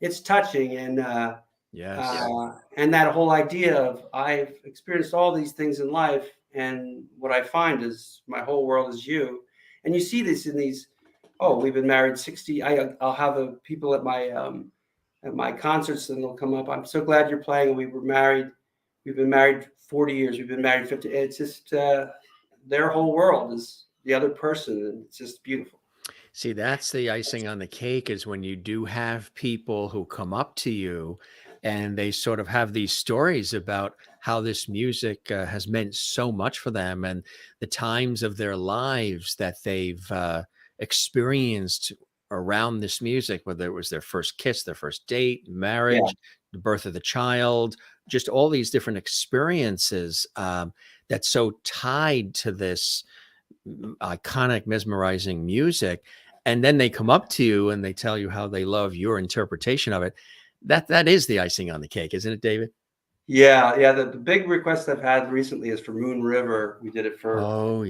it's touching. And and that whole idea of, I've experienced all these things in life, and what I find is my whole world is you. And you see this in these, we've been married 60. I'll have people at my concerts, and they'll come up. I'm so glad you're playing. And we were married. We've been married 40 years. We've been married 50. It's just their whole world is the other person, and it's just beautiful. See, that's the icing on the cake, is when you do have people who come up to you and they sort of have these stories about how this music has meant so much for them, and the times of their lives that they've experienced around this music, whether it was their first kiss, their first date, marriage, the birth of the child, just all these different experiences that's so tied to this iconic, mesmerizing music. And then they come up to you and they tell you how they love your interpretation of it. That is the icing on the cake, isn't it, David? Yeah. The big request I've had recently is for Moon River. We did it for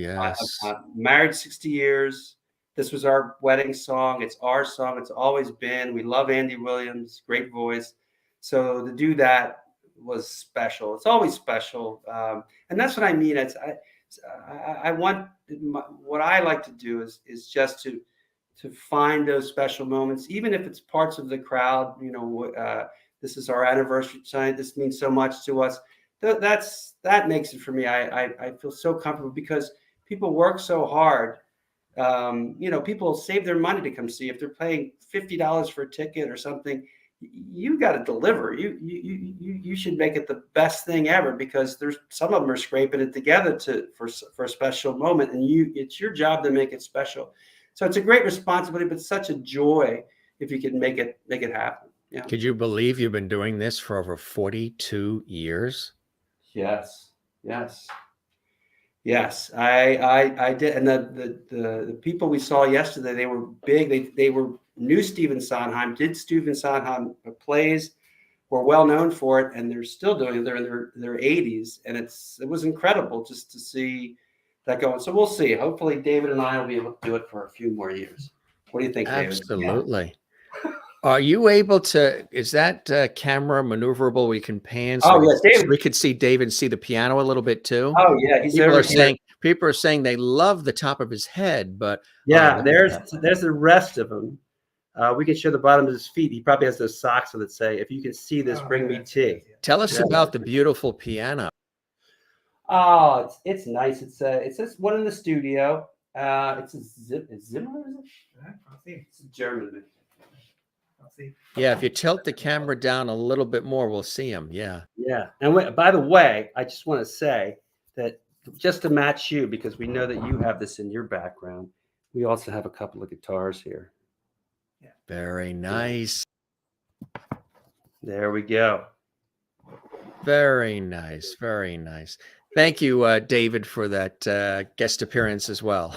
married 60 years. This was our wedding song. It's our song. It's always been. We love Andy Williams, great voice. So to do that was special. It's always special. And that's what I mean. I want, what I like to do is just to find those special moments, even if it's parts of the crowd. This is our anniversary tonight. This means so much to us. That makes it for me. I feel so comfortable because people work so hard. People save their money to come see. If they're paying $50 for a ticket or something, you got to deliver. You should make it the best thing ever, because there's some of them are scraping it together for a special moment, and it's your job to make it special. So it's a great responsibility, but such a joy if you can make it happen. Yeah. Could you believe you've been doing this for over 42 years? Yes. Yes. Yes. I did. And the people we saw yesterday, they were big. They were knew Stephen Sondheim, did Stephen Sondheim plays, were well known for it, and they're still doing it. They're in their 80s, and it was incredible just to see that going. So we'll see. Hopefully, David and I will be able to do it for a few more years. What do you think, David? Absolutely. Yeah. Are you able to? Is that camera maneuverable? We can pan. So yes, David. So we could see David see the piano a little bit too. Oh yeah, people are saying they love the top of his head, but yeah, there's the rest of him. We can show the bottom of his feet. He probably has those socks that say, "If you can see this, bring me tea." Tell us about the beautiful piano. Oh, it's nice. It's this one in the studio. It's a Zimmer, is it? I think it's German. Yeah, if you tilt the camera down a little bit more, we'll see him. Yeah. Yeah. And by the way, I just want to say that just to match you, because we know that you have this in your background, we also have a couple of guitars here. Yeah. Very nice. There we go. Very nice. Very nice. Thank you, David, for that guest appearance as well.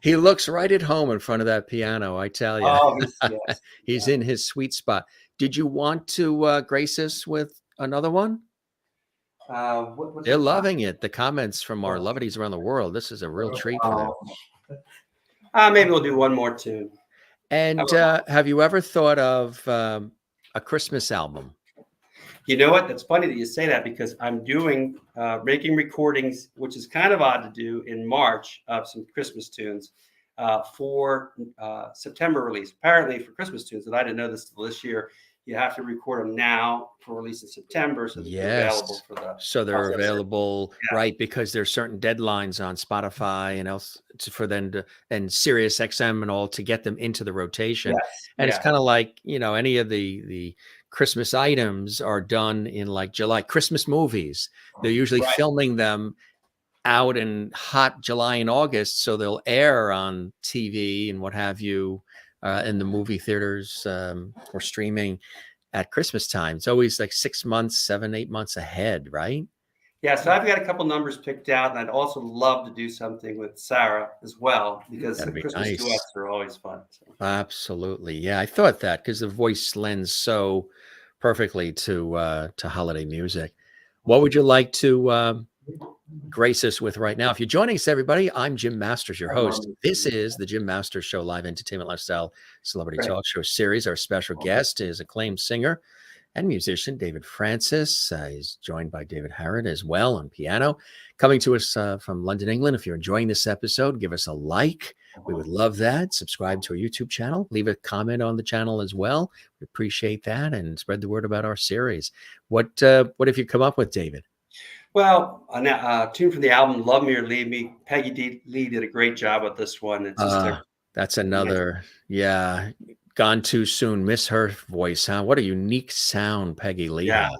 He looks right at home in front of that piano, I tell you. Oh, he's in his sweet spot. Did you want to grace us with another one? They're loving it. The comments from our lovedies around the world. This is a real treat for them. Maybe we'll do one more tune. And have you ever thought of a Christmas album? You know what? That's funny that you say that, because I'm doing making recordings, which is kind of odd to do in March, of some Christmas tunes for September release. Apparently for Christmas tunes, and I didn't know this till this year, you have to record them now for release in September, so they're available for the. So they're available, right? Because there's certain deadlines on Spotify and else for them to, and Sirius XM and all, to get them into the rotation. And it's kind of like, any of the Christmas items are done in like July. Christmas movies, they're usually filming them out in hot July and August, so they'll air on TV and what have you in the movie theaters or streaming at Christmas time. It's always like 6 months, 7, 8 months ahead, right? Yeah, so I've got a couple numbers picked out, and I'd also love to do something with Sarah as well, because the Christmas duets are always fun. So. Absolutely, yeah. I thought that because the voice lends so perfectly to holiday music. What would you like to grace us with right now? If you're joining us, everybody, I'm Jim Masters, your host. This is the Jim Masters Show, live entertainment, lifestyle, celebrity talk show series. Our special guest is acclaimed singer and musician David Francis. He's joined by David Harrod as well on piano. Coming to us from London, England. If you're enjoying this episode, give us a like. We would love that. Subscribe to our YouTube channel. Leave a comment on the channel as well. We appreciate that, and spread the word about our series. What have you come up with, David? Well, a tune from the album "Love Me or Leave Me." Peggy Lee did a great job with this one. It's just that's another, gone too soon. Miss her voice, huh? What a unique sound Peggy Lee had.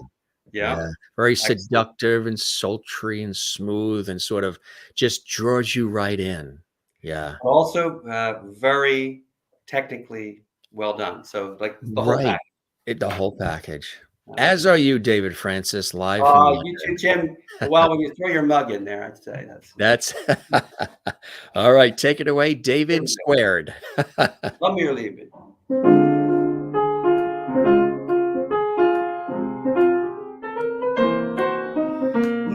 Yeah. Very seductive and sultry and smooth, and sort of just draws you right in. Yeah. Also, very technically well done. So, like the whole package. The whole package. As are you, David Francis, live. You too, Jim. Well, when you throw your mug in there, I'd say that's all right. Take it away, David Squared. Love me or leave me.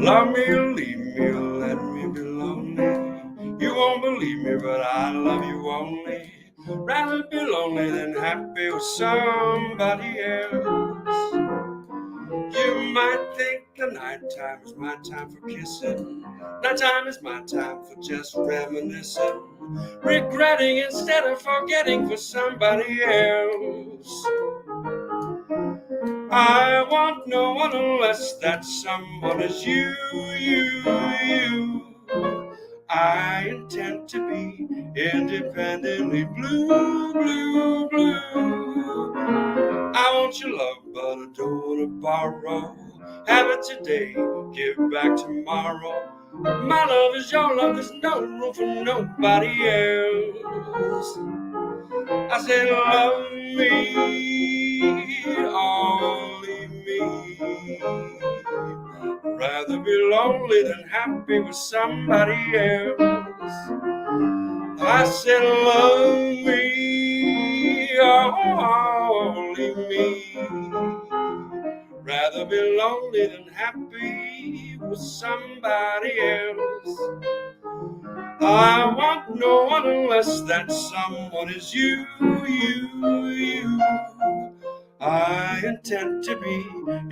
Love me or leave me, or let me be lonely. You won't believe me, but I love you only. Rather be lonely than happy with somebody else. You might think the nighttime is my time for kissing. Nighttime is my time for just reminiscing. Regretting instead of forgetting for somebody else. I want no one unless that someone is you. I intend to be independently blue. I want your love, but I don't want to borrow. Have it today, give back tomorrow. My love is your love, there's no room for nobody else. I said, love me, only me. rather be lonely than happy with somebody else. I said, love me, only me. Rather be lonely than happy with somebody else. I want no one unless that someone is you, you. I intend to be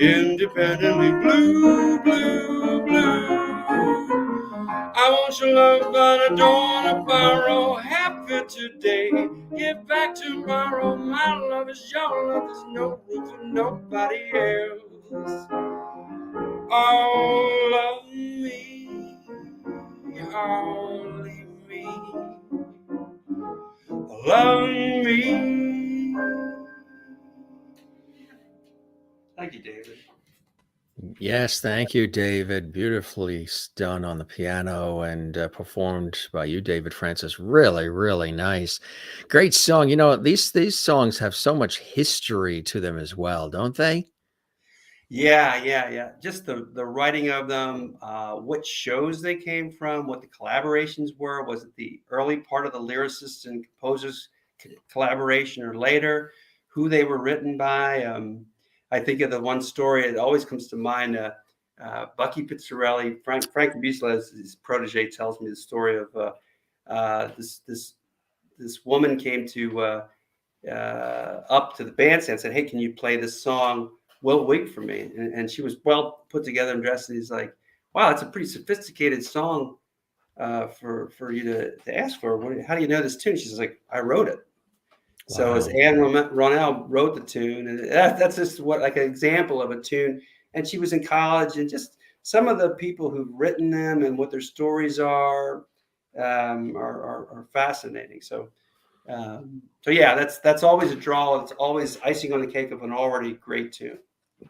independently blue, blue, blue. I want your love, but I don't want to borrow. Happy today, give back tomorrow. My love is your love, there's no room for nobody else. Oh, love me, only me. Love me. Thank you, David. Yes, thank you, David. Beautifully done on the piano and performed by you, David Francis. Really, really nice. Great song. You know, these songs have so much history to them as well, don't they? Yeah. Just the writing of them, what shows they came from, what the collaborations were. Was it the early part of the lyricists and composers collaboration or later? Who they were written by? I think of the one story. It always comes to mind. Bucky Pizzarelli, Frank Busla, his protege, tells me the story of this woman came to up to the bandstand and said, "Hey, can you play this song? Well, wait for me." And she was well put together and dressed. And he's like, "Wow, it's a pretty sophisticated song for you to ask for. How do you know this tune?" She's like, "I wrote it." Wow. So as Anne Ronell wrote the tune, and that's just like an example of a tune. And she was in college, and just some of the people who've written them and what their stories are fascinating. So yeah, that's always a draw. It's always icing on the cake of an already great tune.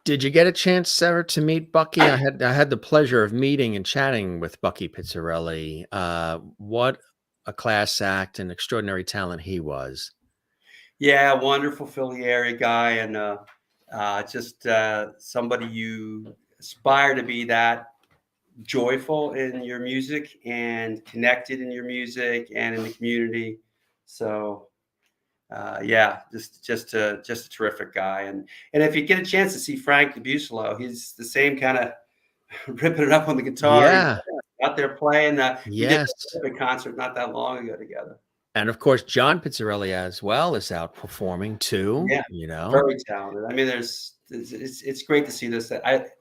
Did you get a chance, Sarah, to meet Bucky? I had the pleasure of meeting and chatting with Bucky Pizzarelli. What a class act and extraordinary talent he was. Yeah, wonderful Philly area guy, and just somebody you aspire to be that joyful in your music and connected in your music and in the community. So yeah, just a terrific guy. And if you get a chance to see Frank Busolo, he's the same kind of ripping it up on the guitar. Yeah. Out there playing. We did Yes. a concert not that long ago together. And of course, John Pizzarelli as well is out performing too. Yeah, you know, very talented. I mean, it's great to see this.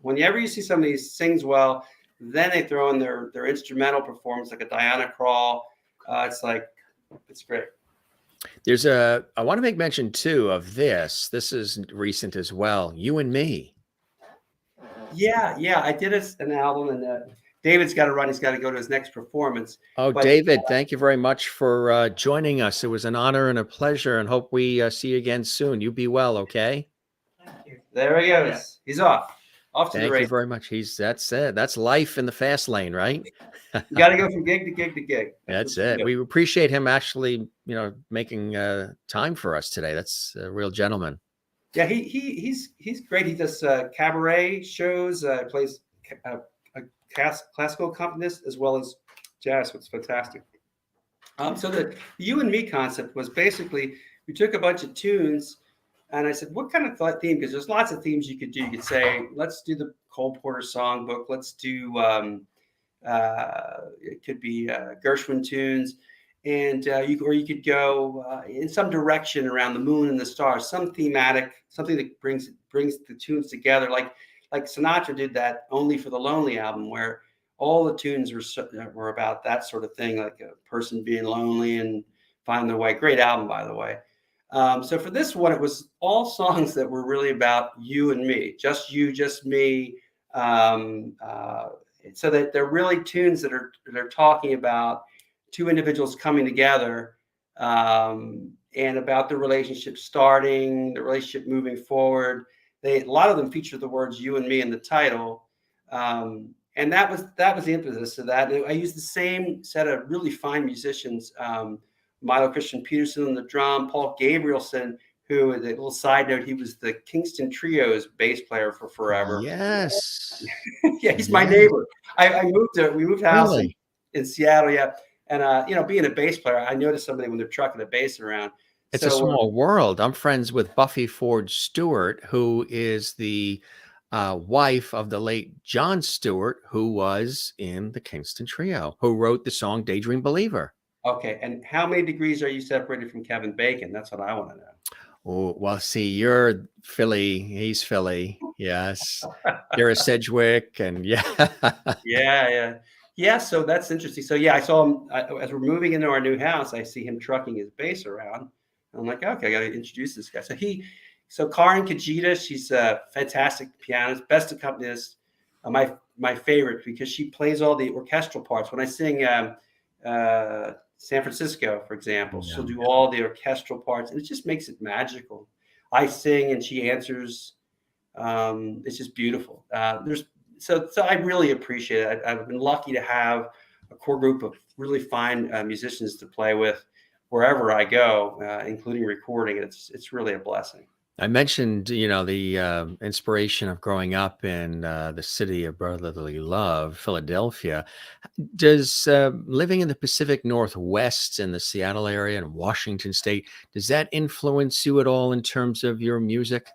Whenever you see somebody sings well, then they throw in their instrumental performance like a Diana Krall. It's great. I want to make mention too of this. This is recent as well. You and Me. Yeah. I did an album, and David's got to run. He's got to go to his next performance. Oh, David, thank you very much for joining us. It was an honor and a pleasure, and hope we see you again soon. You be well, okay? Thank you. There he goes. Yeah. He's off to the race. Thank you very much. That's it. That's life in the fast lane, right? You got to go from gig to gig to gig. That's it. We appreciate him actually, making time for us today. That's a real gentleman. Yeah, he's great. He does cabaret shows, plays classical accompanist as well as jazz. So it's fantastic. So the You and Me concept was basically we took a bunch of tunes, and I said, what kind of theme? Because there's lots of themes you could do. You could say, let's do the Cole Porter Songbook. Let's do it could be Gershwin tunes, and you could go in some direction around the moon and the stars, some thematic, something that brings the tunes together, like Sinatra did that Only for the Lonely album, where all the tunes were about that sort of thing, like a person being lonely and finding their way. Great album, by the way. So for this one, it was all songs that were really about you and me, just you, just me. So that they're really tunes that are talking about two individuals coming together, and about the relationship starting, the relationship moving forward. A lot of them feature the words "you and me" in the title, and that was the impetus of that. And I used the same set of really fine musicians, Milo Christian Peterson on the drum, Paul Gabrielson, who, a little side note, he was the Kingston Trio's bass player for forever. Yes. Yeah, he's my neighbor. We moved house Really? in Seattle, yeah. And being a bass player, I noticed somebody when they're trucking a bass around. It's a small world. I'm friends with Buffy Ford Stewart, who is the wife of the late John Stewart, who was in the Kingston Trio, who wrote the song Daydream Believer. Okay, and how many degrees are you separated from Kevin Bacon? That's what I want to know. Oh, well, see, you're Philly. He's Philly. Yes. You're a Sedgwick. And Yeah. So that's interesting. So yeah, I saw him as we're moving into our new house. I see him trucking his bass around. I'm like, okay, I got to introduce this guy. So Karin Kajita, she's a fantastic pianist, best accompanist, my favorite, because she plays all the orchestral parts. When I sing San Francisco, for example, she'll do all the orchestral parts, and it just makes it magical. I sing and she answers. It's just beautiful. So I really appreciate it. I've been lucky to have a core group of really fine musicians to play with wherever I go, including recording. It's really a blessing. I mentioned, the inspiration of growing up in the city of brotherly love, Philadelphia. Does living in the Pacific Northwest in the Seattle area and Washington State, does that influence you at all in terms of your music?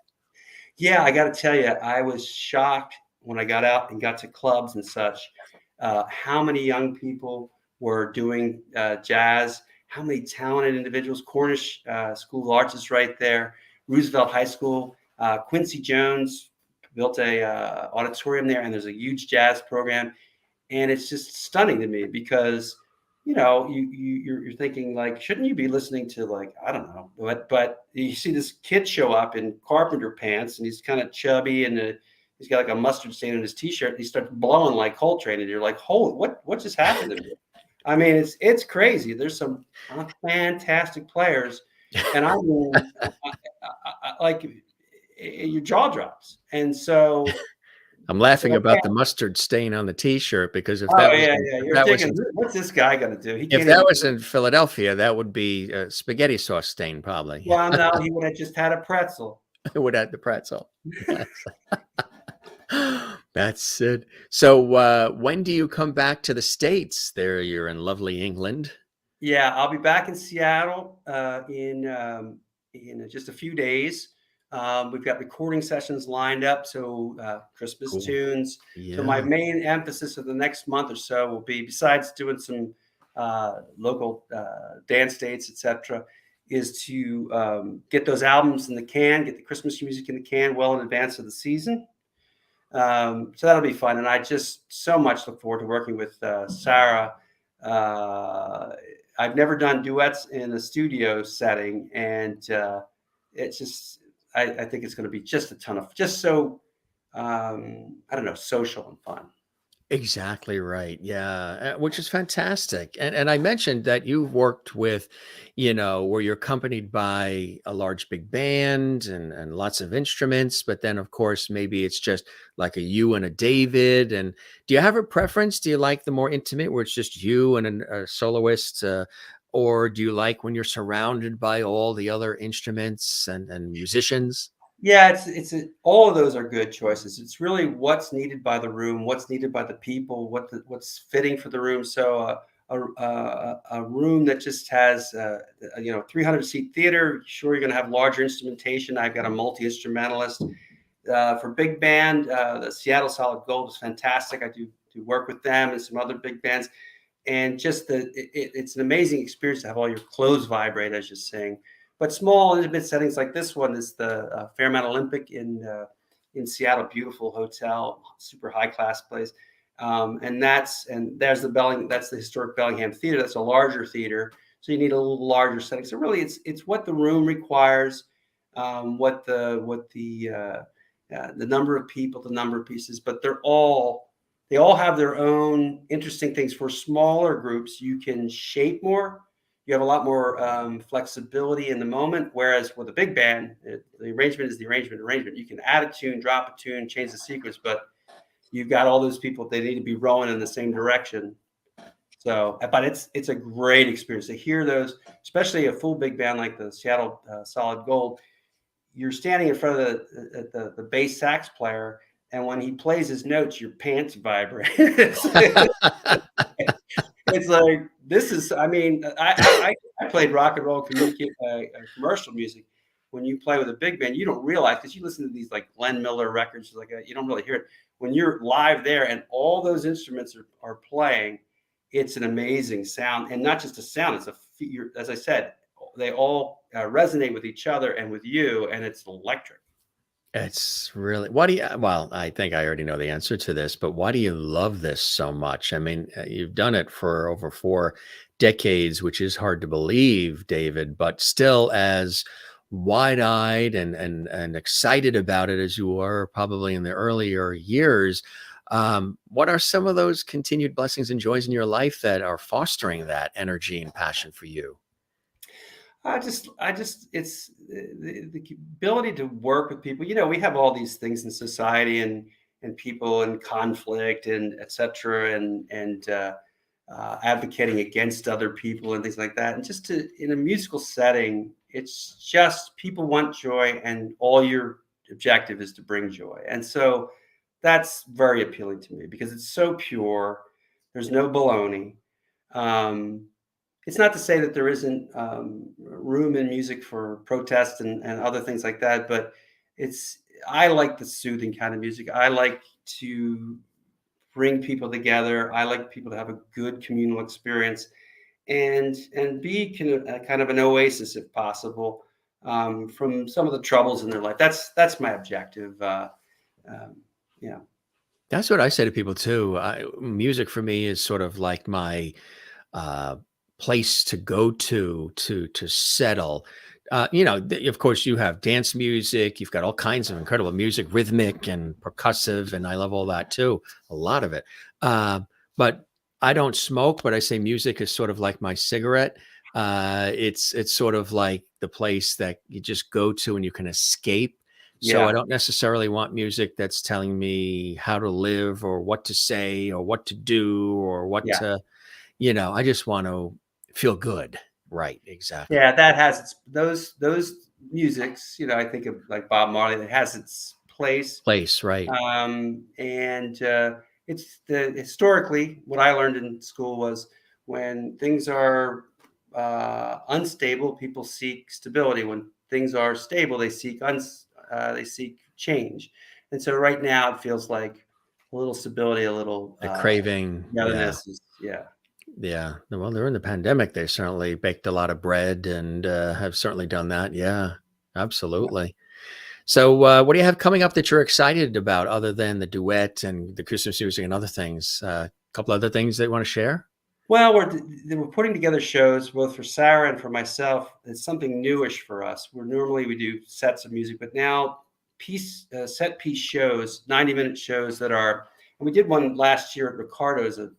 Yeah, I got to tell you, I was shocked when I got out and got to clubs and such, how many young people were doing jazz, how many talented individuals. Cornish School of Arts is right there. Roosevelt High School, Quincy Jones built a auditorium there, and there's a huge jazz program. And it's just stunning to me because, you're thinking, like, shouldn't you be listening to, like, I don't know, but you see this kid show up in carpenter pants, and he's kind of chubby, and he's got like a mustard stain on his t-shirt, and he starts blowing like Coltrane, and you're like, holy, what just happened to me? I mean, it's crazy. There's some fantastic players, and I mean, like, your jaw drops. And so I'm laughing about the mustard stain on the t-shirt, because if you're thinking, what's this guy going to do? If that was in Philadelphia, that would be a spaghetti sauce stain, probably. Well, no, he would have just had a pretzel. It would have the pretzel. Yes. That's it. So when do you come back to the States? There, you're in lovely England. Yeah, I'll be back in Seattle in just a few days. We've got recording sessions lined up, so Christmas tunes. Yeah. So my main emphasis of the next month or so will be, besides doing some local dance dates, etc., is to get those albums in the can, get the Christmas music in the can well in advance of the season. So that'll be fun, and I just so much look forward to working with Sarah. I've never done duets in a studio setting, and it's just, I think it's going to be just a ton of, just so, I don't know, social and fun. Exactly right. Yeah, which is fantastic. And I mentioned that you've worked with, where you're accompanied by a large big band and lots of instruments, but then of course maybe it's just like a you and a David. And do you have a preference? Do you like the more intimate, where it's just you and a soloist, or do you like when you're surrounded by all the other instruments and musicians? Yeah, all of those are good choices. It's really what's needed by the room, what's needed by the people, what's fitting for the room. So a room that just has 300-seat theater, sure, you're going to have larger instrumentation. I've got a multi-instrumentalist. For big band, the Seattle Solid Gold is fantastic. I do work with them and some other big bands, and just it's an amazing experience to have all your clothes vibrate as you sing. But small, intimate settings like this one is the Fairmount Olympic in Seattle, beautiful hotel, super high class place, and there's that's the historic Bellingham Theater. That's a larger theater, so you need a little larger setting. So really, it's what the room requires, what the number of people, the number of pieces, but they all have their own interesting things. For smaller groups, you can shape more. You have a lot more flexibility in the moment, whereas with a big band, the arrangement is the arrangement. You can add a tune, drop a tune, change the sequence, but you've got all those people, they need to be rowing in the same direction. So, but it's a great experience to hear those, especially a full big band like the Seattle Solid Gold. you're standing in front of the bass sax player, and when he plays his notes, your pants vibrate. It's like, this is, I mean, I played rock and roll commercial music. When you play with a big band, you don't realize, because you listen to these like Glenn Miller records, like you don't really hear it. When you're live there and all those instruments are playing, it's an amazing sound. And not just a sound, it's as I said, they all resonate with each other and with you, and it's electric. It's really, well, I think I already know the answer to this, but why do you love this so much? I mean, you've done it for over 4 decades, which is hard to believe, David, but still as wide-eyed and excited about it as you were probably in the earlier years. What are some of those continued blessings and joys in your life that are fostering that energy and passion for you? It's the ability to work with people. You know, we have all these things in society, and people in conflict and et cetera, and advocating against other people and things like that. And just in a musical setting, it's just people want joy, and all your objective is to bring joy. And so that's very appealing to me, because it's so pure. There's no baloney. It's not to say that there isn't room in music for protest and other things like that, but I like the soothing kind of music. I like to bring people together. I like people to have a good communal experience, and be kind of an oasis, if possible, from some of the troubles in their life. That's my objective. Yeah. That's what I say to people too. Music for me is sort of like my place to go to settle. Of course, you have dance music. You've got all kinds of incredible music, rhythmic and percussive, and I love all that too. A lot of it. But I don't smoke, but I say music is sort of like my cigarette. It's sort of like the place that you just go to and you can escape. So Yeah. I don't necessarily want music that's telling me how to live or what to say or what to do or what Yeah. to, I just want to feel good. Right. Exactly. Yeah, that has those musics, I think of like Bob Marley, that has its place. Right. And it's historically, what I learned in school was, when things are unstable, people seek stability. When things are stable, they seek change. And so right now it feels like a little stability, a little craving. Yeah. Yeah. Well, during the pandemic, they certainly baked a lot of bread and have certainly done that. Yeah, absolutely. So what do you have coming up that you're excited about, other than the duet and the Christmas music and other things? A couple other things that you want to share? Well, we're putting together shows both for Sarah and for myself. It's something newish for us. We do sets of music, but now set piece shows, 90-minute shows that are. And we did one last year at Ricardo's in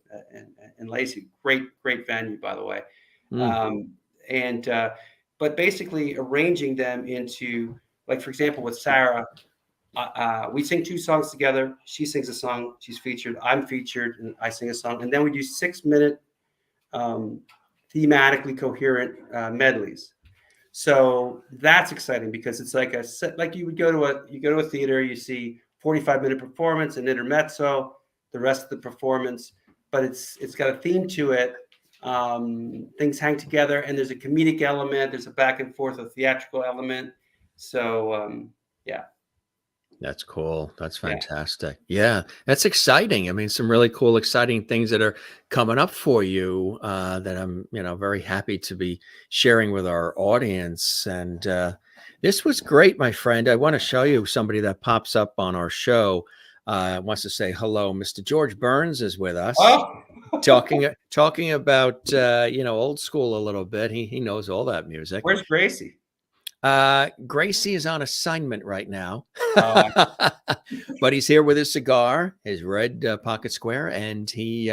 Lacey. Great venue, by the way. But basically arranging them into, like, for example, with Sarah, we sing 2 songs together. She sings a song, she's featured. I'm featured, and I sing a song. And then we do 6-minute thematically coherent medleys. So that's exciting, because it's like like you go to a theater, you see 45-minute performance, an intermezzo, the rest of the performance, but it's got a theme to it. Things hang together, and there's a comedic element, there's a back and forth, a theatrical element. So yeah. That's cool. That's fantastic. Yeah, that's exciting. I mean, some really cool, exciting things that are coming up for you that I'm, very happy to be sharing with our audience. And this was great, my friend. I want to show you somebody that pops up on our show. Wants to say hello. Mr. George Burns is with us. Oh. talking about old school a little bit. He knows all that music. Where's Gracie? Gracie is on assignment right now, but he's here with his cigar, his red pocket square, and he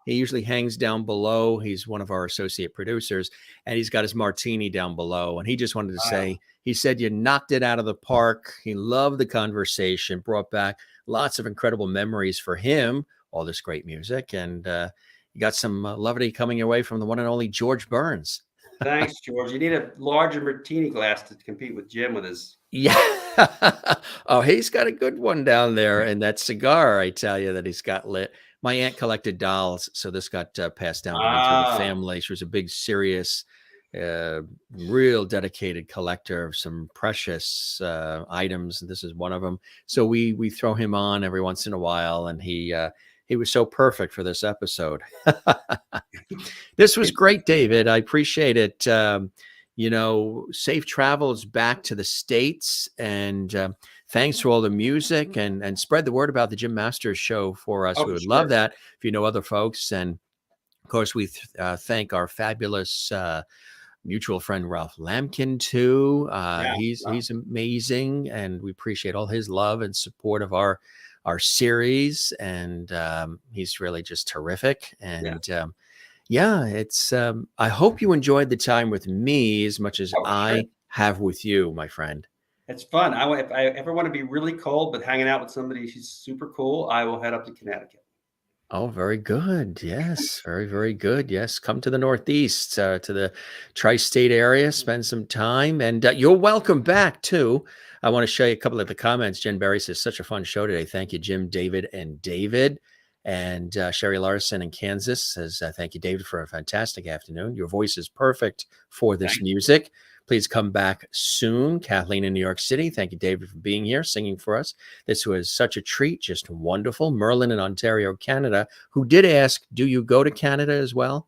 usually hangs down below. He's one of our associate producers, and he's got his martini down below. And he just wanted to say, he said you knocked it out of the park. He loved the conversation, brought back lots of incredible memories for him, all this great music, and you got some levity coming your way from the one and only George Burns. Thanks, George. You need a larger martini glass to compete with Jim with his. Yeah. Oh, he's got a good one down there. And that cigar, I tell you, that he's got lit. My aunt collected dolls, so this got passed down to me through the family. She was a big, serious, real dedicated collector of some precious items, and this is one of them. So we throw him on every once in a while, and he was so perfect for this episode. This was great, David. I appreciate it. Safe travels back to the States, and thanks for all the music, and spread the word about the Jim Masters show for us. We would love that if you know other folks. And of course, we thank our fabulous mutual friend Ralph Lampkin too. He's amazing, and we appreciate all his love and support of our series. And he's really just terrific. And it's I hope you enjoyed the time with me as much as I have with you, my friend. It's fun. If I ever want to be really cold but hanging out with somebody who's super cool, I will head up to Connecticut. Oh, very good. Yes, very, very good. Yes, come to the Northeast, to the tri-state area, spend some time, and you're welcome back too. I want to show you a couple of the comments. Jen Berry says, such a fun show today. Thank you, Jim, David, and David. And Sherry Larson in Kansas says, thank you, David, for a fantastic afternoon. Your voice is perfect for this music. Please come back soon. Kathleen in New York City. Thank you, David, for being here, singing for us. This was such a treat, just wonderful. Merlin in Ontario, Canada, who did ask, do you go to Canada as well?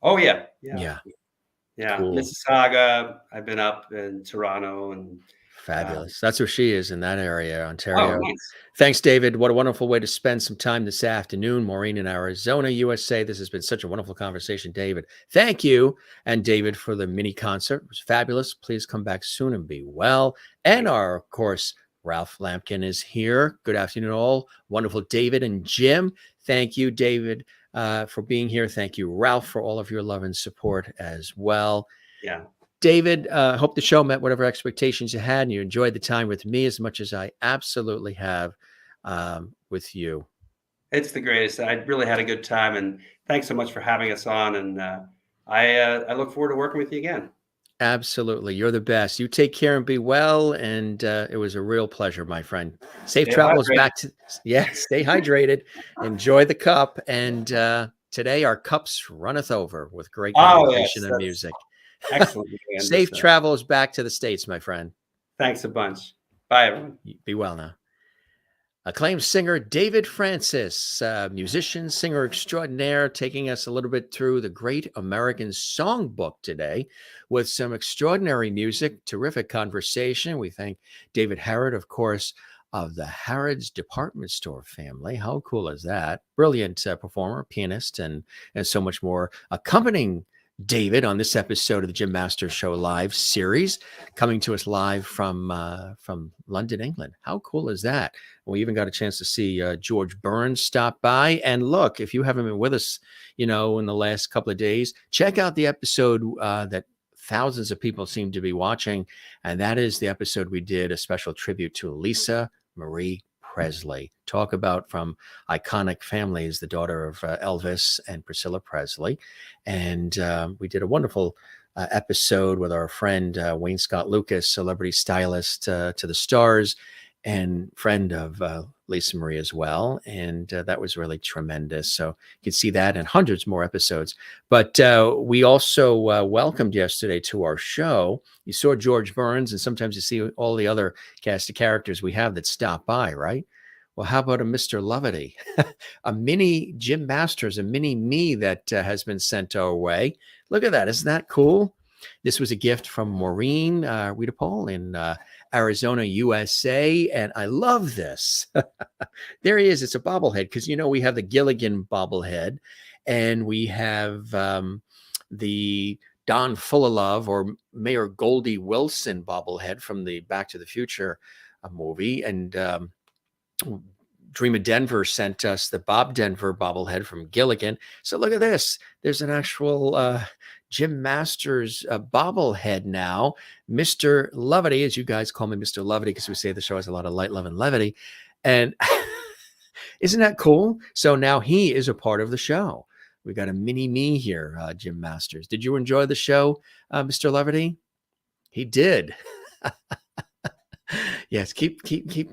Oh, yeah. Cool. Mississauga. I've been up in Toronto and fabulous. That's where she is, in that area, Ontario. Oh, nice. Thanks, David. What a wonderful way to spend some time this afternoon. Maureen in Arizona, USA. This has been such a wonderful conversation, David. Thank you. And David, for the mini concert. It was fabulous. Please come back soon and be well. And of course, Ralph Lampkin is here. Good afternoon, all. Wonderful, David and Jim. Thank you, David, for being here. Thank you, Ralph, for all of your love and support as well. Yeah. David, hope the show met whatever expectations you had, and you enjoyed the time with me as much as I absolutely have with you. It's the greatest. I really had a good time, and thanks so much for having us on. And I look forward to working with you again. Absolutely. You're the best. You take care and be well. And it was a real pleasure, my friend. Safe travels back to, stay hydrated. Enjoy the cup. And today our cups runneth over with great conversation and music. Excellent. Safe travels back to the States, my friend. Thanks a bunch. Bye, everyone. Be well now. Acclaimed singer David Francis, musician, singer extraordinaire, taking us a little bit through the Great American Songbook today with some extraordinary music, terrific conversation. We thank David Harrod, of course, of the Harrod's Department Store family. How cool is that? Brilliant performer, pianist, and so much more. Accompanying David on this episode of the Jim Masters Show Live series, coming to us live from London, England. How cool is that? We even got a chance to see George Burns stop by. And look, if you haven't been with us, in the last couple of days, check out the episode that thousands of people seem to be watching. And that is the episode we did, a special tribute to Lisa Marie Presley. Talk about from iconic families, the daughter of Elvis and Priscilla Presley. And we did a wonderful episode with our friend Wayne Scott Lucas, celebrity stylist to the stars and friend of Lisa Marie as well. And that was really tremendous. So you can see that and hundreds more episodes. But we also welcomed yesterday to our show. You saw George Burns, and sometimes you see all the other cast of characters we have that stop by, right? Well, how about a Mr. Lovety, a mini Jim Masters, a mini me that has been sent our way. Look at that. Isn't that cool? This was a gift from Maureen Rita Paul in Arizona, USA. And I love this. There he is. It's a bobblehead because, we have the Gilligan bobblehead and we have the Don Fullilove or Mayor Goldie Wilson bobblehead from the Back to the Future movie. And Dream of Denver sent us the Bob Denver bobblehead from Gilligan. So look at this. There's an actual Jim Masters bobblehead now. Mr. Lovety, as you guys call me Mr. Lovety, because we say the show has a lot of light, love, and levity. And isn't that cool? So now he is a part of the show. We got a mini me here, Jim Masters. Did you enjoy the show, Mr. Levity? He did. Yes, keep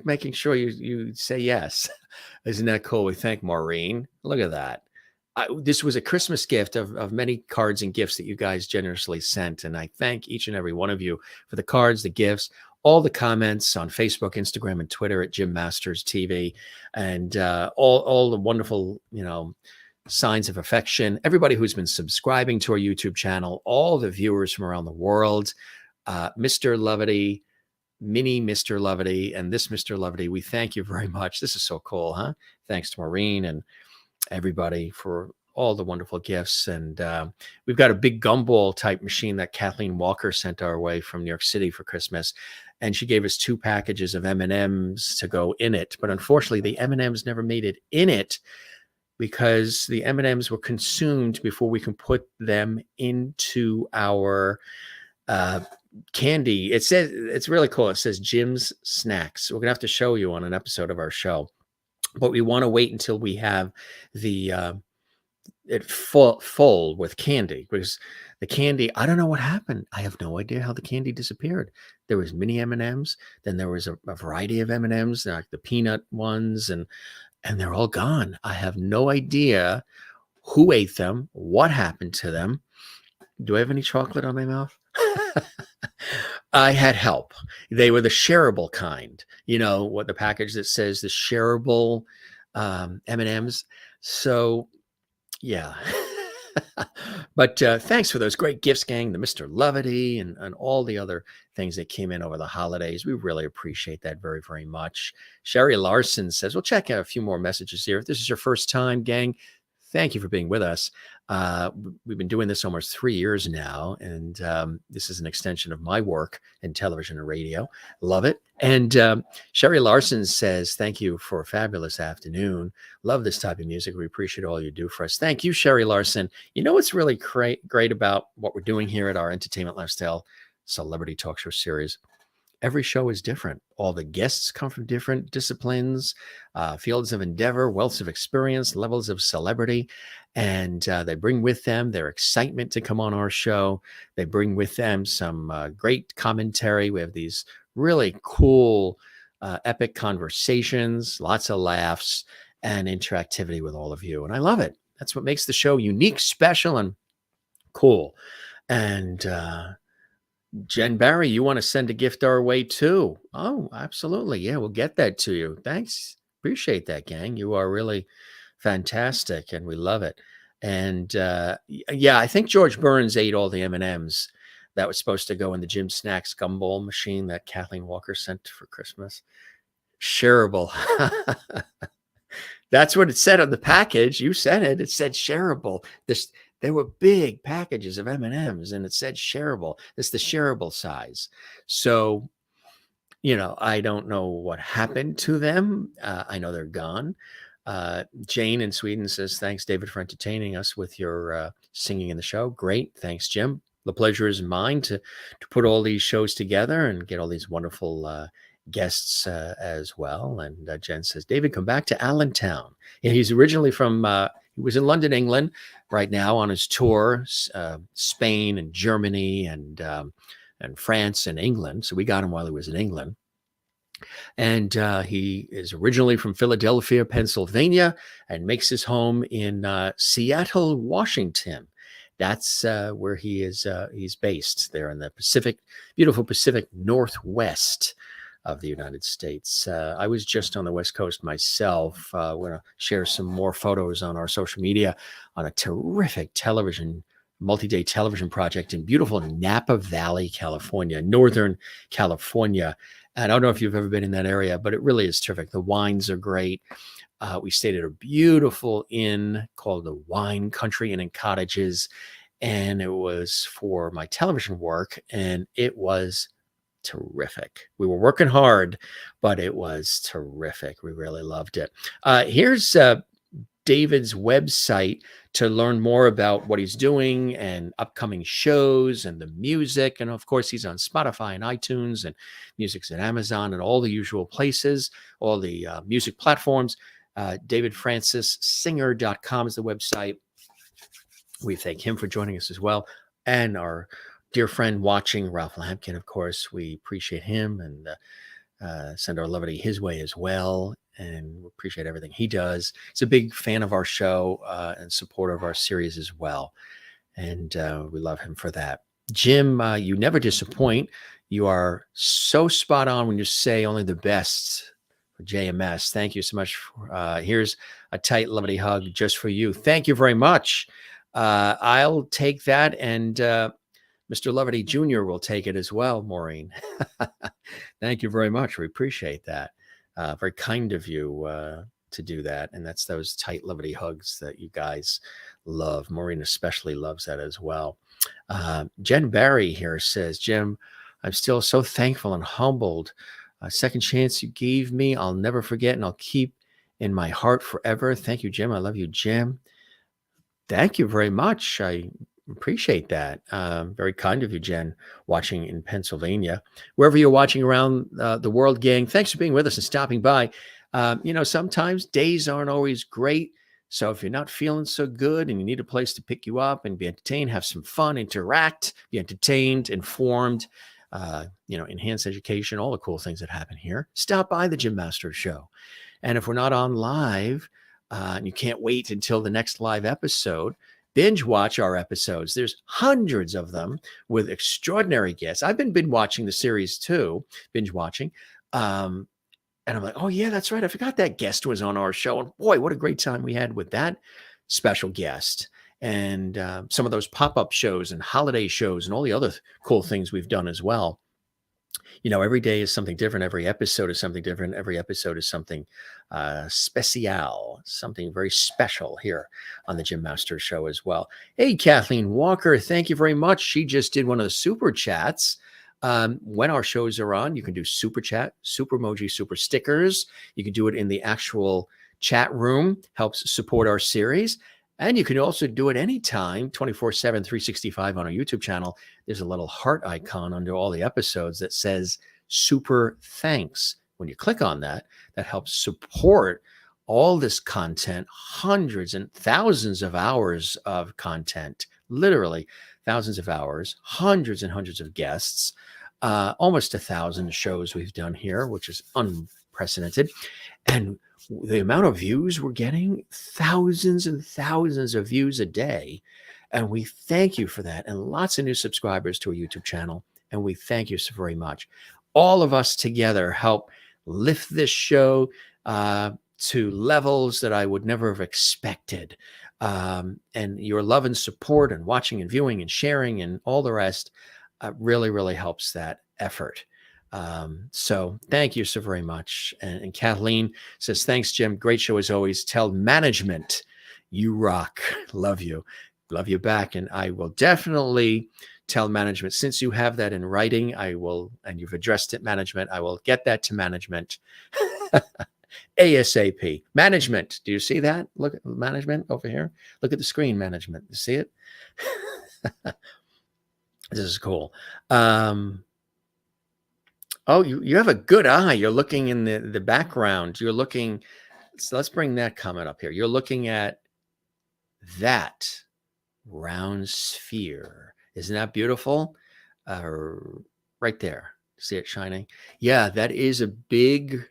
making sure you say yes. Isn't that cool? We thank Maureen. Look at that. This was a Christmas gift of many cards and gifts that you guys generously sent. And I thank each and every one of you for the cards, the gifts, all the comments on Facebook, Instagram, and Twitter at Jim Masters TV, and all the wonderful, signs of affection. Everybody who's been subscribing to our YouTube channel, all the viewers from around the world, Mr. Levity, mini Mr. Levity, and this Mr. Levity, we thank you very much. This is so cool, huh? Thanks to Maureen and everybody for all the wonderful gifts. And we've got a big gumball type machine that Kathleen Walker sent our way from New York City for Christmas. And she gave us 2 packages of M&Ms to go in it. But unfortunately, the M&Ms never made it in it because the M&Ms were consumed before we can put them into our candy. It says, it's really cool. It says Jim's Snacks. We're going to have to show you on an episode of our show. But we want to wait until we have the it full with candy, because the candy, I don't know what happened. I have no idea how the candy disappeared. There was mini M&Ms, then there was a variety of M&Ms, like the peanut ones, and they're all gone. I have no idea who ate them, what happened to them. Do I have any chocolate on my mouth? I had help. They were the shareable kind. What the package that says the shareable M&Ms. So, yeah. But thanks for those great gifts, gang. The Mr. Levity and all the other things that came in over the holidays. We really appreciate that very, very much. Sherry Larson says, we'll check out a few more messages here. If this is your first time, gang, thank you for being with us. We've been doing this almost 3 years now, and this is an extension of my work in television and radio. Love it. And Sherry Larson says, thank you for a fabulous afternoon. Love this type of music. We appreciate all you do for us. Thank you, Sherry Larson. You know what's really great about what we're doing here at our Entertainment Lifestyle Celebrity Talk Show series? Every show is different. All the guests come from different disciplines, fields of endeavor, wealths of experience, levels of celebrity. And they bring with them their excitement to come on our show. They bring with them some great commentary. We have these really cool, epic conversations, lots of laughs, and interactivity with all of you. And I love it. That's what makes the show unique, special, and cool. And Jen Barry, you want to send a gift our way too? Oh, absolutely. Yeah, we'll get that to you. Thanks. Appreciate that, gang. You are really fantastic, and we love it. And yeah, I think George Burns ate all the M&Ms that was supposed to go in the Jim Snacks gumball machine that Kathleen Walker sent for Christmas. Shareable. That's what it said on the package. You said it. It said shareable. There were big packages of M&Ms, and it said shareable. It's the shareable size. So, I don't know what happened to them. I know they're gone. Jane in Sweden says, thanks, David, for entertaining us with your singing in the show. Great. Thanks, Jim. The pleasure is mine to put all these shows together and get all these wonderful guests as well. And Jen says, David, come back to Allentown. Yeah, he's originally from, he was in London, England, right now on his tour, Spain and Germany and France and England. So we got him while he was in England. And he is originally from Philadelphia, Pennsylvania, and makes his home in Seattle, Washington. That's where he is. He's based there in the beautiful Pacific Northwest of the United States. I was just on the West Coast myself. We're going to share some more photos on our social media on a terrific multi-day television project in beautiful Napa Valley, California, Northern California. And I don't know if you've ever been in that area, but it really is terrific. The wines are great. We stayed at a beautiful inn called the Wine Country Inn and Cottages, and it was for my television work, and it was terrific. We were working hard, but it was terrific. We really loved it. Here's David's website to learn more about what he's doing and upcoming shows and the music. And of course, he's on Spotify and iTunes, and music's at Amazon and all the usual places, all the music platforms. DavidFrancisSinger.com is the website. We thank him for joining us as well. And our dear friend watching, Ralph Lampkin, of course, we appreciate him and send our levity his way as well. And we appreciate everything he does. He's a big fan of our show and supporter of our series as well. And we love him for that. Jim, you never disappoint. You are so spot on when you say only the best for JMS. Thank you so much. Here's a tight levity hug just for you. Thank you very much. I'll take that, and Mr. Levity Jr. will take it as well, Maureen. Thank you very much. We appreciate that. Very kind of you to do that. And that's those tight levity hugs that you guys love. Maureen especially loves that as well. Jen Barry here says, Jim, I'm still so thankful and humbled. A second chance you gave me, I'll never forget, and I'll keep in my heart forever. Thank you, Jim. I love you, Jim. Thank you very much. I appreciate that. Very kind of you, Jen, watching in Pennsylvania. Wherever you're watching around the world, gang, thanks for being with us and stopping by. Sometimes days aren't always great. So if you're not feeling so good and you need a place to pick you up and be entertained, have some fun, interact, be entertained, informed, enhance education, all the cool things that happen here, stop by the Jim Masters Show. And if we're not on live, and you can't wait until the next live episode, binge watch our episodes. There's hundreds of them with extraordinary guests. I've been binge watching the series too, binge watching. And I'm like, oh yeah, that's right. I forgot that guest was on our show. And boy, what a great time we had with that special guest. And some of those pop-up shows and holiday shows and all the other cool things we've done as well. Every day is something different. Every episode is something different. Every episode is something special, something very special here on the Jim Masters Show as well. Hey, Kathleen Walker, thank you very much. She just did one of the super chats. When our shows are on, you can do super chat, super emoji, super stickers. You can do it in the actual chat room, helps support our series. And you can also do it anytime, 24/7, 365 on our YouTube channel. There's a little heart icon under all the episodes that says super thanks. When you click on that, that helps support all this content, hundreds and thousands of hours of content, literally thousands of hours, hundreds and hundreds of guests, almost 1,000 shows we've done here, which is unprecedented. And the amount of views we're getting, thousands and thousands of views a day. And we thank you for that. And lots of new subscribers to our YouTube channel. And we thank you so very much. All of us together help lift this show to levels that I would never have expected. And your love and support and watching and viewing and sharing and all the rest really, really helps that effort. So thank you so very much. And Kathleen says, thanks, Jim. Great show as always. Tell management you rock. Love you. Love you back. And I will definitely tell management, since you have that in writing, I will, and you've addressed it, management, I will get that to management ASAP. Management. Do you see that? Look at management over here. Look at the screen, management. You see it? This is cool. Oh, you have a good eye. You're looking in the background. You're looking. So let's bring that comment up here. You're looking at that round sphere. Isn't that beautiful? Right there. See it shining? Yeah, that is a big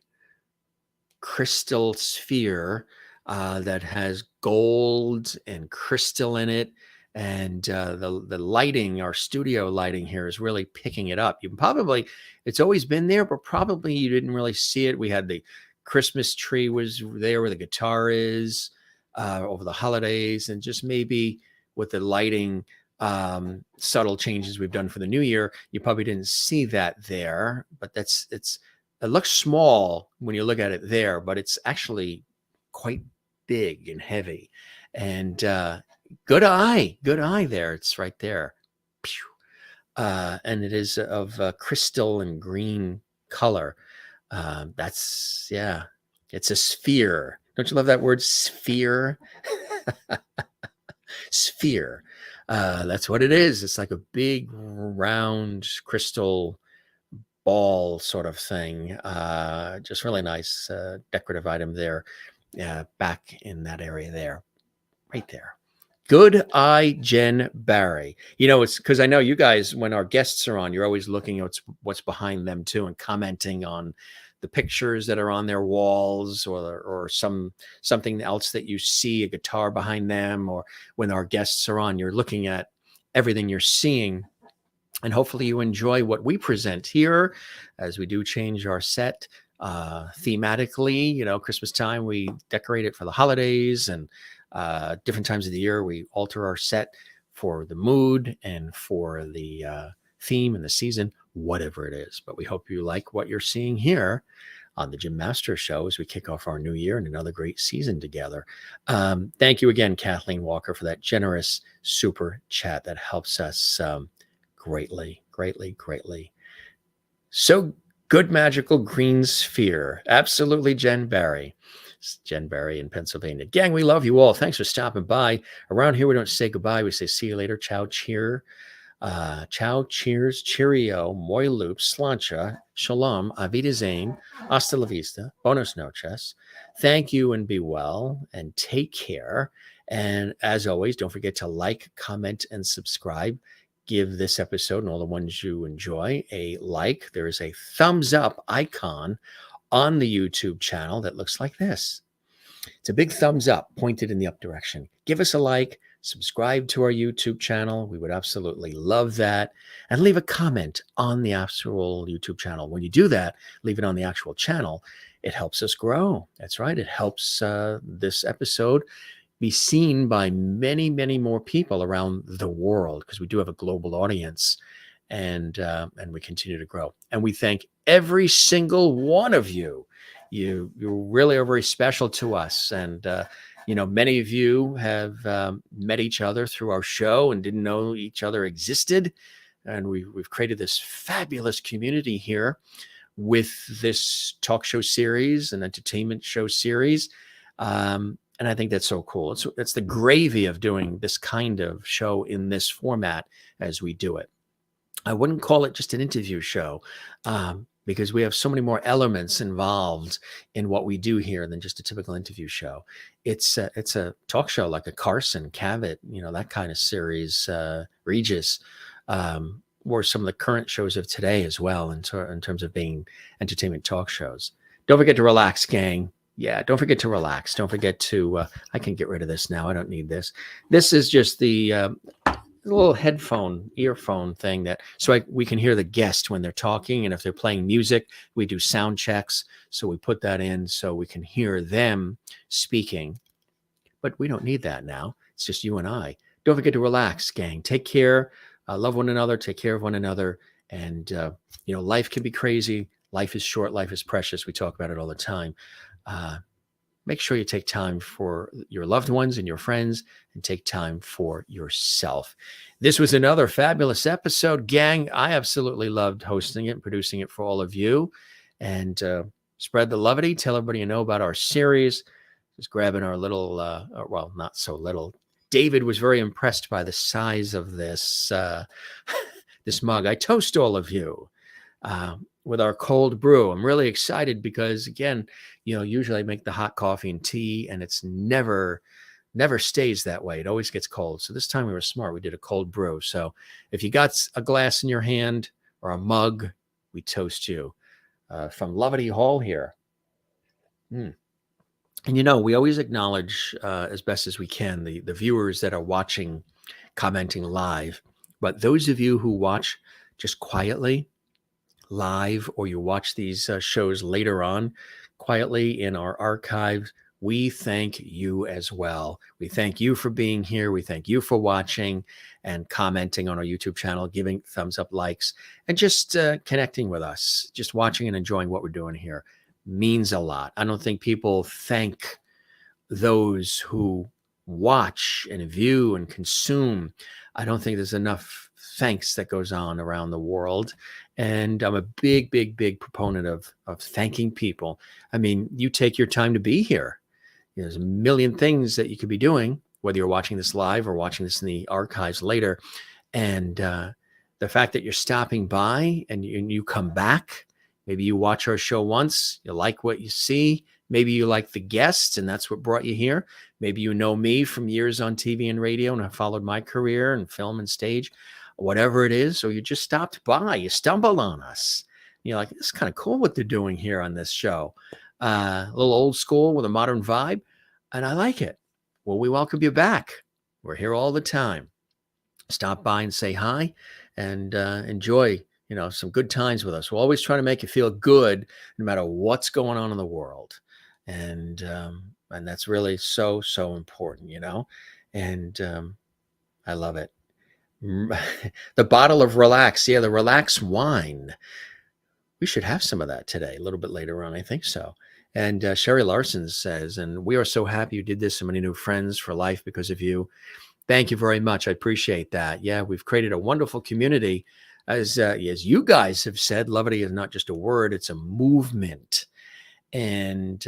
crystal sphere that has gold and crystal in it. And the lighting, our studio lighting here is really picking it up. It's always been there, but probably you didn't really see it. We had the Christmas tree was there where the guitar is over the holidays, and just maybe with the lighting subtle changes we've done for the new year, you probably didn't see that there. But it looks small when you look at it there, but it's actually quite big and heavy. And good eye there. It's right there. And it is of crystal and green color. It's a sphere. Don't you love that word, sphere? Sphere. That's what it is. It's like a big round crystal ball sort of thing. Just really nice decorative item there. Back in that area there. Right there. Good eye, Jen Barry. You know, it's because I know you guys, when our guests are on, you're always looking at what's behind them too, and commenting on the pictures that are on their walls, or something else that you see, a guitar behind them, or when our guests are on, you're looking at everything you're seeing. And hopefully you enjoy what we present here, as we do change our set thematically. You know, Christmas time, we decorate it for the holidays, and different times of the year, we alter our set for the mood and for the theme and the season, whatever it is. But we hope you like what you're seeing here on the Jim Masters Show as we kick off our new year and another great season together. Thank you again, Kathleen Walker, for that generous super chat. That helps us greatly, greatly, greatly. So good, magical green sphere. Absolutely, Jen Barry. Jen Barry in Pennsylvania. Gang, we love you all. Thanks for stopping by. Around here, we don't say goodbye. We say see you later. Ciao, cheer. Ciao, cheers, cheerio, moi loop, slancha, shalom, avida zain, hasta la vista, buenos noches. Thank you and be well and take care. And as always, don't forget to like, comment, and subscribe. Give this episode and all the ones you enjoy a like. There is a thumbs up icon on the YouTube channel that looks like this. It's a big thumbs up pointed in the up direction. Give us a like, subscribe to our YouTube channel. We would absolutely love that. And leave a comment on the actual YouTube channel. When you do that, leave it on the actual channel. It helps us grow. That's right. It helps this episode be seen by many, many more people around the world, because we do have a global audience, and we continue to grow. And we thank every single one of you. You really are very special to us. And, you know, many of you have met each other through our show and didn't know each other existed. And we've created this fabulous community here with this talk show series and entertainment show series. And I think that's so cool. It's the gravy of doing this kind of show in this format as we do it. I wouldn't call it just an interview show, because we have so many more elements involved in what we do here than just a typical interview show. It's a talk show like a Carson, Cavett, you know, that kind of series, Regis, or some of the current shows of today as well, in terms of being entertainment talk shows. Don't forget to relax, gang. Yeah, don't forget to relax. Don't forget to, I can get rid of this now. I don't need this. This is just the little earphone thing so we can hear the guest when they're talking. And if they're playing music, we do sound checks. So we put that in so we can hear them speaking. But we don't need that now. It's just you and I. Don't forget to relax, gang. Take care. Love one another. Take care of one another. And, you know, life can be crazy. Life is short. Life is precious. We talk about it all the time. Make sure you take time for your loved ones and your friends, and take time for yourself. This was another fabulous episode, gang. I absolutely loved hosting it and producing it for all of you. And spread the lovity. Tell everybody you know about our series. Just grabbing our little, well, not so little. David was very impressed by the size of this this mug. I toast all of you with our cold brew. I'm really excited because, again, you know, usually I make the hot coffee and tea, and it's never stays that way. It always gets cold. So this time we were smart. We did a cold brew. So if you got a glass in your hand or a mug, we toast you from Lovity Hall here. And, you know, we always acknowledge as best as we can the viewers that are watching, commenting live. But those of you who watch just quietly live, or you watch these shows later on quietly in our archives, we thank you as well. We thank you for being here. We thank you for watching and commenting on our YouTube channel, giving thumbs up, likes, and just connecting with us. Just watching and enjoying what we're doing here means a lot. I don't think people thank those who watch and view and consume. I don't think there's enough thanks that goes on around the world. And I'm a big, big, big proponent of thanking people. I mean, you take your time to be here. You know, there's a million things that you could be doing, whether you're watching this live or watching this in the archives later. And the fact that you're stopping by and you come back, maybe you watch our show once, you like what you see, Maybe you like the guests and that's what brought you here. Maybe you know me from years on TV and radio and have followed my career in film and stage, whatever it is. Or you just stopped by, you stumbled on us. You're like, it's kind of cool what they're doing here on this show. A little old school with a modern vibe. And I like it. Well, we welcome you back. We're here all the time. Stop by and say hi and enjoy, some good times with us. We'll always try to make you feel good no matter what's going on in the world. And that's really so, so important, and I love it. The bottle of Relax. Yeah, the Relax wine. We should have some of that today, a little bit later on. I think so. And Sherry Larson says, and we are so happy you did this. So many new friends for life because of you. Thank you very much. I appreciate that. Yeah, we've created a wonderful community. As you guys have said, levity is not just a word, it's a movement. And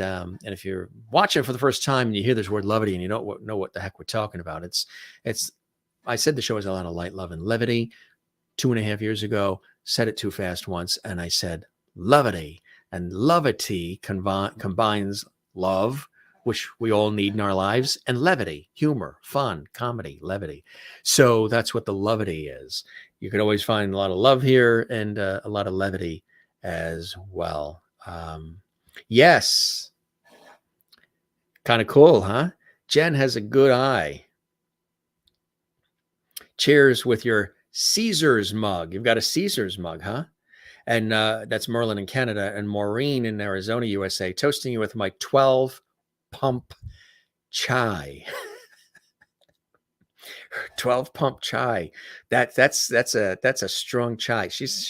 if you're watching for the first time and you hear this word levity and you don't know what the heck we're talking about, it's I said the show is a lot of light, love, and levity. 2.5 years ago, said it too fast once, and I said levity. And levity combines love, which we all need in our lives, and levity, humor, fun, comedy, levity. So that's what the levity is. You can always find a lot of love here and a lot of levity as well. Yes. Kind of cool, huh? Jen has a good eye. Cheers with your Caesars mug. You've got a Caesars mug, huh? And that's Merlin in Canada and Maureen in Arizona, USA, toasting you with my 12 pump chai. 12 pump chai. That's a strong chai. She's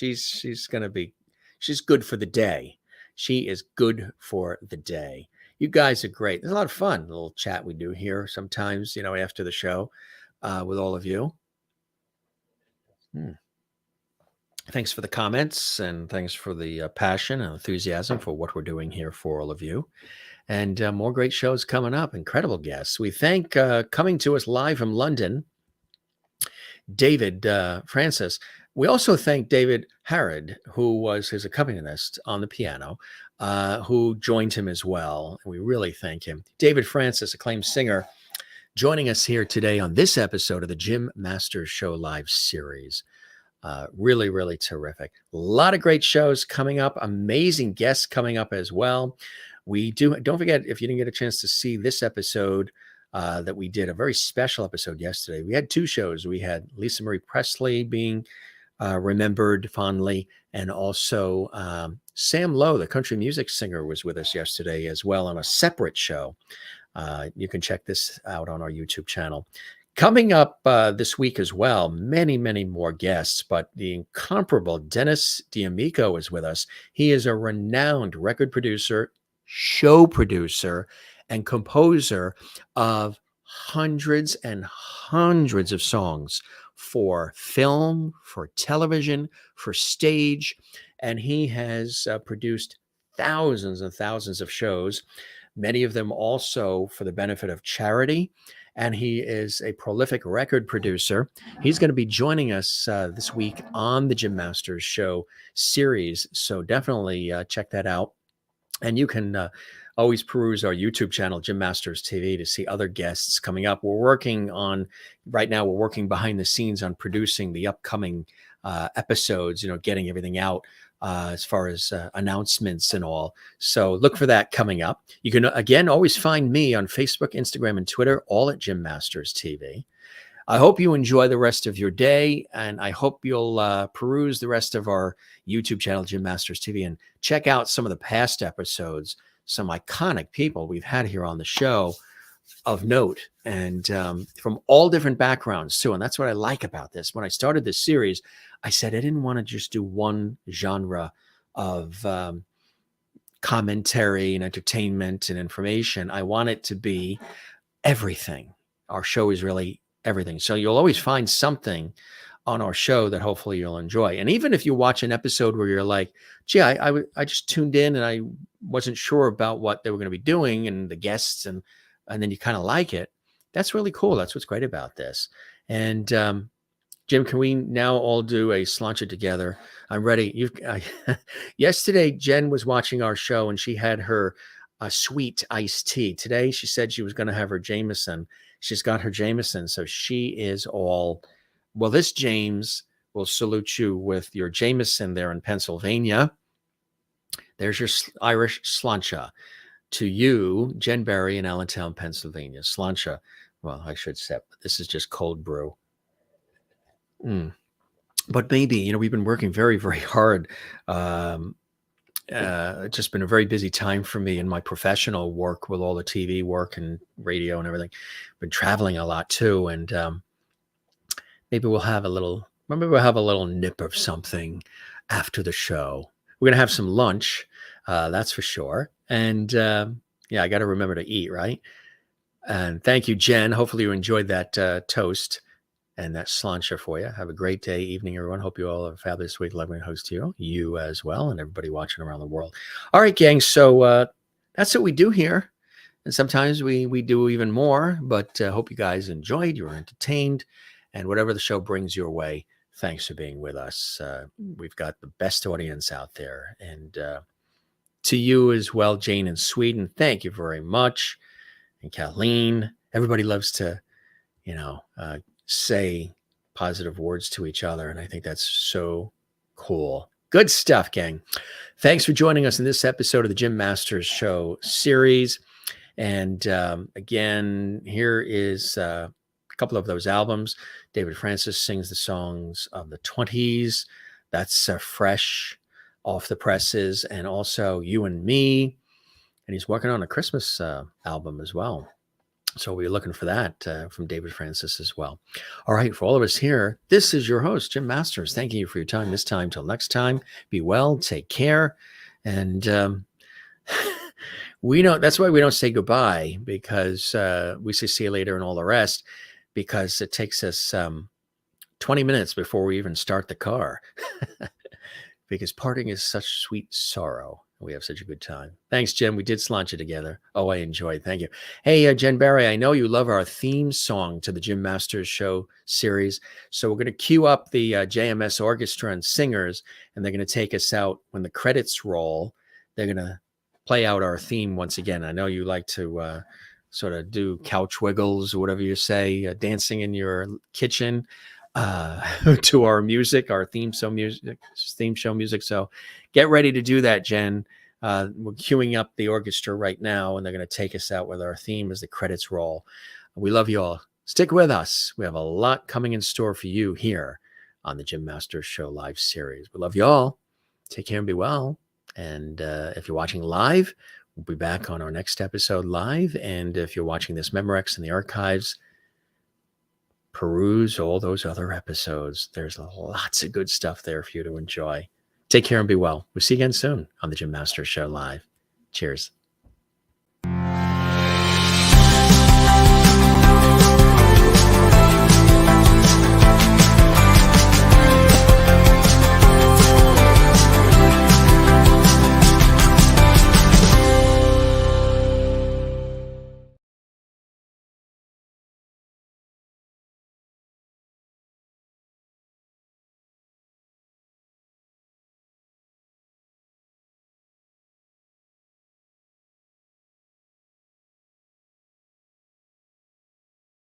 good for the day. She is good for the day. You guys are great. There's a lot of fun. A little chat we do here sometimes, after the show with all of you. Thanks for the comments and thanks for the passion and enthusiasm for what we're doing here for all of you. And more great shows coming up. Incredible guests. We thank coming to us live from London, David Francis. We also thank David Harrod, who was his accompanist on the piano, who joined him as well. And we really thank him. David Francis, acclaimed singer, joining us here today on this episode of the Jim Masters Show Live series. Really, really terrific. A lot of great shows coming up. Amazing guests coming up as well. Don't forget, if you didn't get a chance to see this episode, that we did a very special episode yesterday. We had 2 shows. We had Lisa Marie Presley being remembered fondly, and also Sam Lowe, the country music singer, was with us yesterday as well on a separate show. You can check this out on our YouTube channel. Coming up this week as well, many, many more guests, but the incomparable Dennis D'Amico is with us. He is a renowned record producer, show producer, and composer of hundreds and hundreds of songs for film, for television, for stage, and he has produced thousands and thousands of shows, many of them also for the benefit of charity. And he is a prolific record producer. He's going to be joining us this week on the Jim Masters Show series. So definitely check that out. And you can always peruse our YouTube channel, Jim Masters TV, to see other guests coming up. Right now, we're working behind the scenes on producing the upcoming episodes, getting everything out as far as announcements and all. So look for that coming up. You can, again, always find me on Facebook, Instagram, and Twitter, all at Jim Masters TV. I hope you enjoy the rest of your day, and I hope you'll peruse the rest of our YouTube channel, Jim Masters TV, and check out some of the past episodes, some iconic people we've had here on the show of note, and from all different backgrounds too. And that's what I like about this. When I started this series, I said I didn't want to just do one genre of commentary and entertainment and information. I want it to be everything. Our show is really everything. So you'll always find something on our show that hopefully you'll enjoy. And even if you watch an episode where you're like, gee, I just tuned in and I wasn't sure about what they were going to be doing and the guests, and then you kind of like it, that's really cool. That's what's great about this. And Jim, can we now all do a sláinte together? I'm ready. Yesterday, Jen was watching our show and she had her sweet iced tea. Today, she said she was going to have her Jameson. She's got her Jameson, so she is all, well, this James will salute you with your Jameson there in Pennsylvania. There's your Irish sláinte. To you, Jen Berry in Allentown, Pennsylvania. Sláinte. Well, I should say, this is just cold brew. But maybe, we've been working very, very hard. Just been a very busy time for me in my professional work with all the TV work and radio and everything. Been traveling a lot too. And maybe we'll have a little nip of something after the show. We're going to have some lunch. That's for sure. And I got to remember to eat, right? And thank you, Jen. Hopefully you enjoyed that toast and that sláinte for you. Have a great day, evening, everyone. Hope you all have a fabulous week. Loving to host you as well, and everybody watching around the world. All right, gang. So that's what we do here. And sometimes we do even more, but hope you guys enjoyed. You were entertained. And whatever the show brings your way, thanks for being with us. We've got the best audience out there. And to you as well, Jane in Sweden, thank you very much. And Kathleen, everybody loves to, say positive words to each other. And I think that's so cool. Good stuff, gang. Thanks for joining us in this episode of the Jim Masters Show series. And again, here is a couple of those albums. David Francis sings the songs of the 20s. That's fresh off the presses. And also You and Me. And he's working on a Christmas album as well. So we're looking for that from David Francis as well. All right, for all of us here, this is your host, Jim Masters. Thank you for your time this time. Till next time, be well, take care. And that's why we don't say goodbye, because we say see you later and all the rest, because it takes us 20 minutes before we even start the car. Because parting is such sweet sorrow. We have such a good time. Thanks, Jen. We did sláinte together. Oh, I enjoyed. Thank you. Hey, Jen Barry, I know you love our theme song to the Jim Masters Show series. So we're going to cue up the JMS Orchestra and singers, and they're going to take us out when the credits roll. They're going to play out our theme once again. I know you like to sort of do couch wiggles or whatever you say, dancing in your kitchen to our music, our theme show music. So get ready to do that, Jen. We're queuing up the orchestra right now, and they're going to take us out with our theme as the credits roll. We love you all. Stick with us. We have a lot coming in store for you here on the Jim Masters Show live series. We love you all. Take care and be well. And if you're watching live, we'll be back on our next episode live. And if you're watching this Memorex in the archives, peruse all those other episodes. There's lots of good stuff there for you to enjoy. Take care and be well. We'll see you again soon on the Jim Masters Show live. Cheers.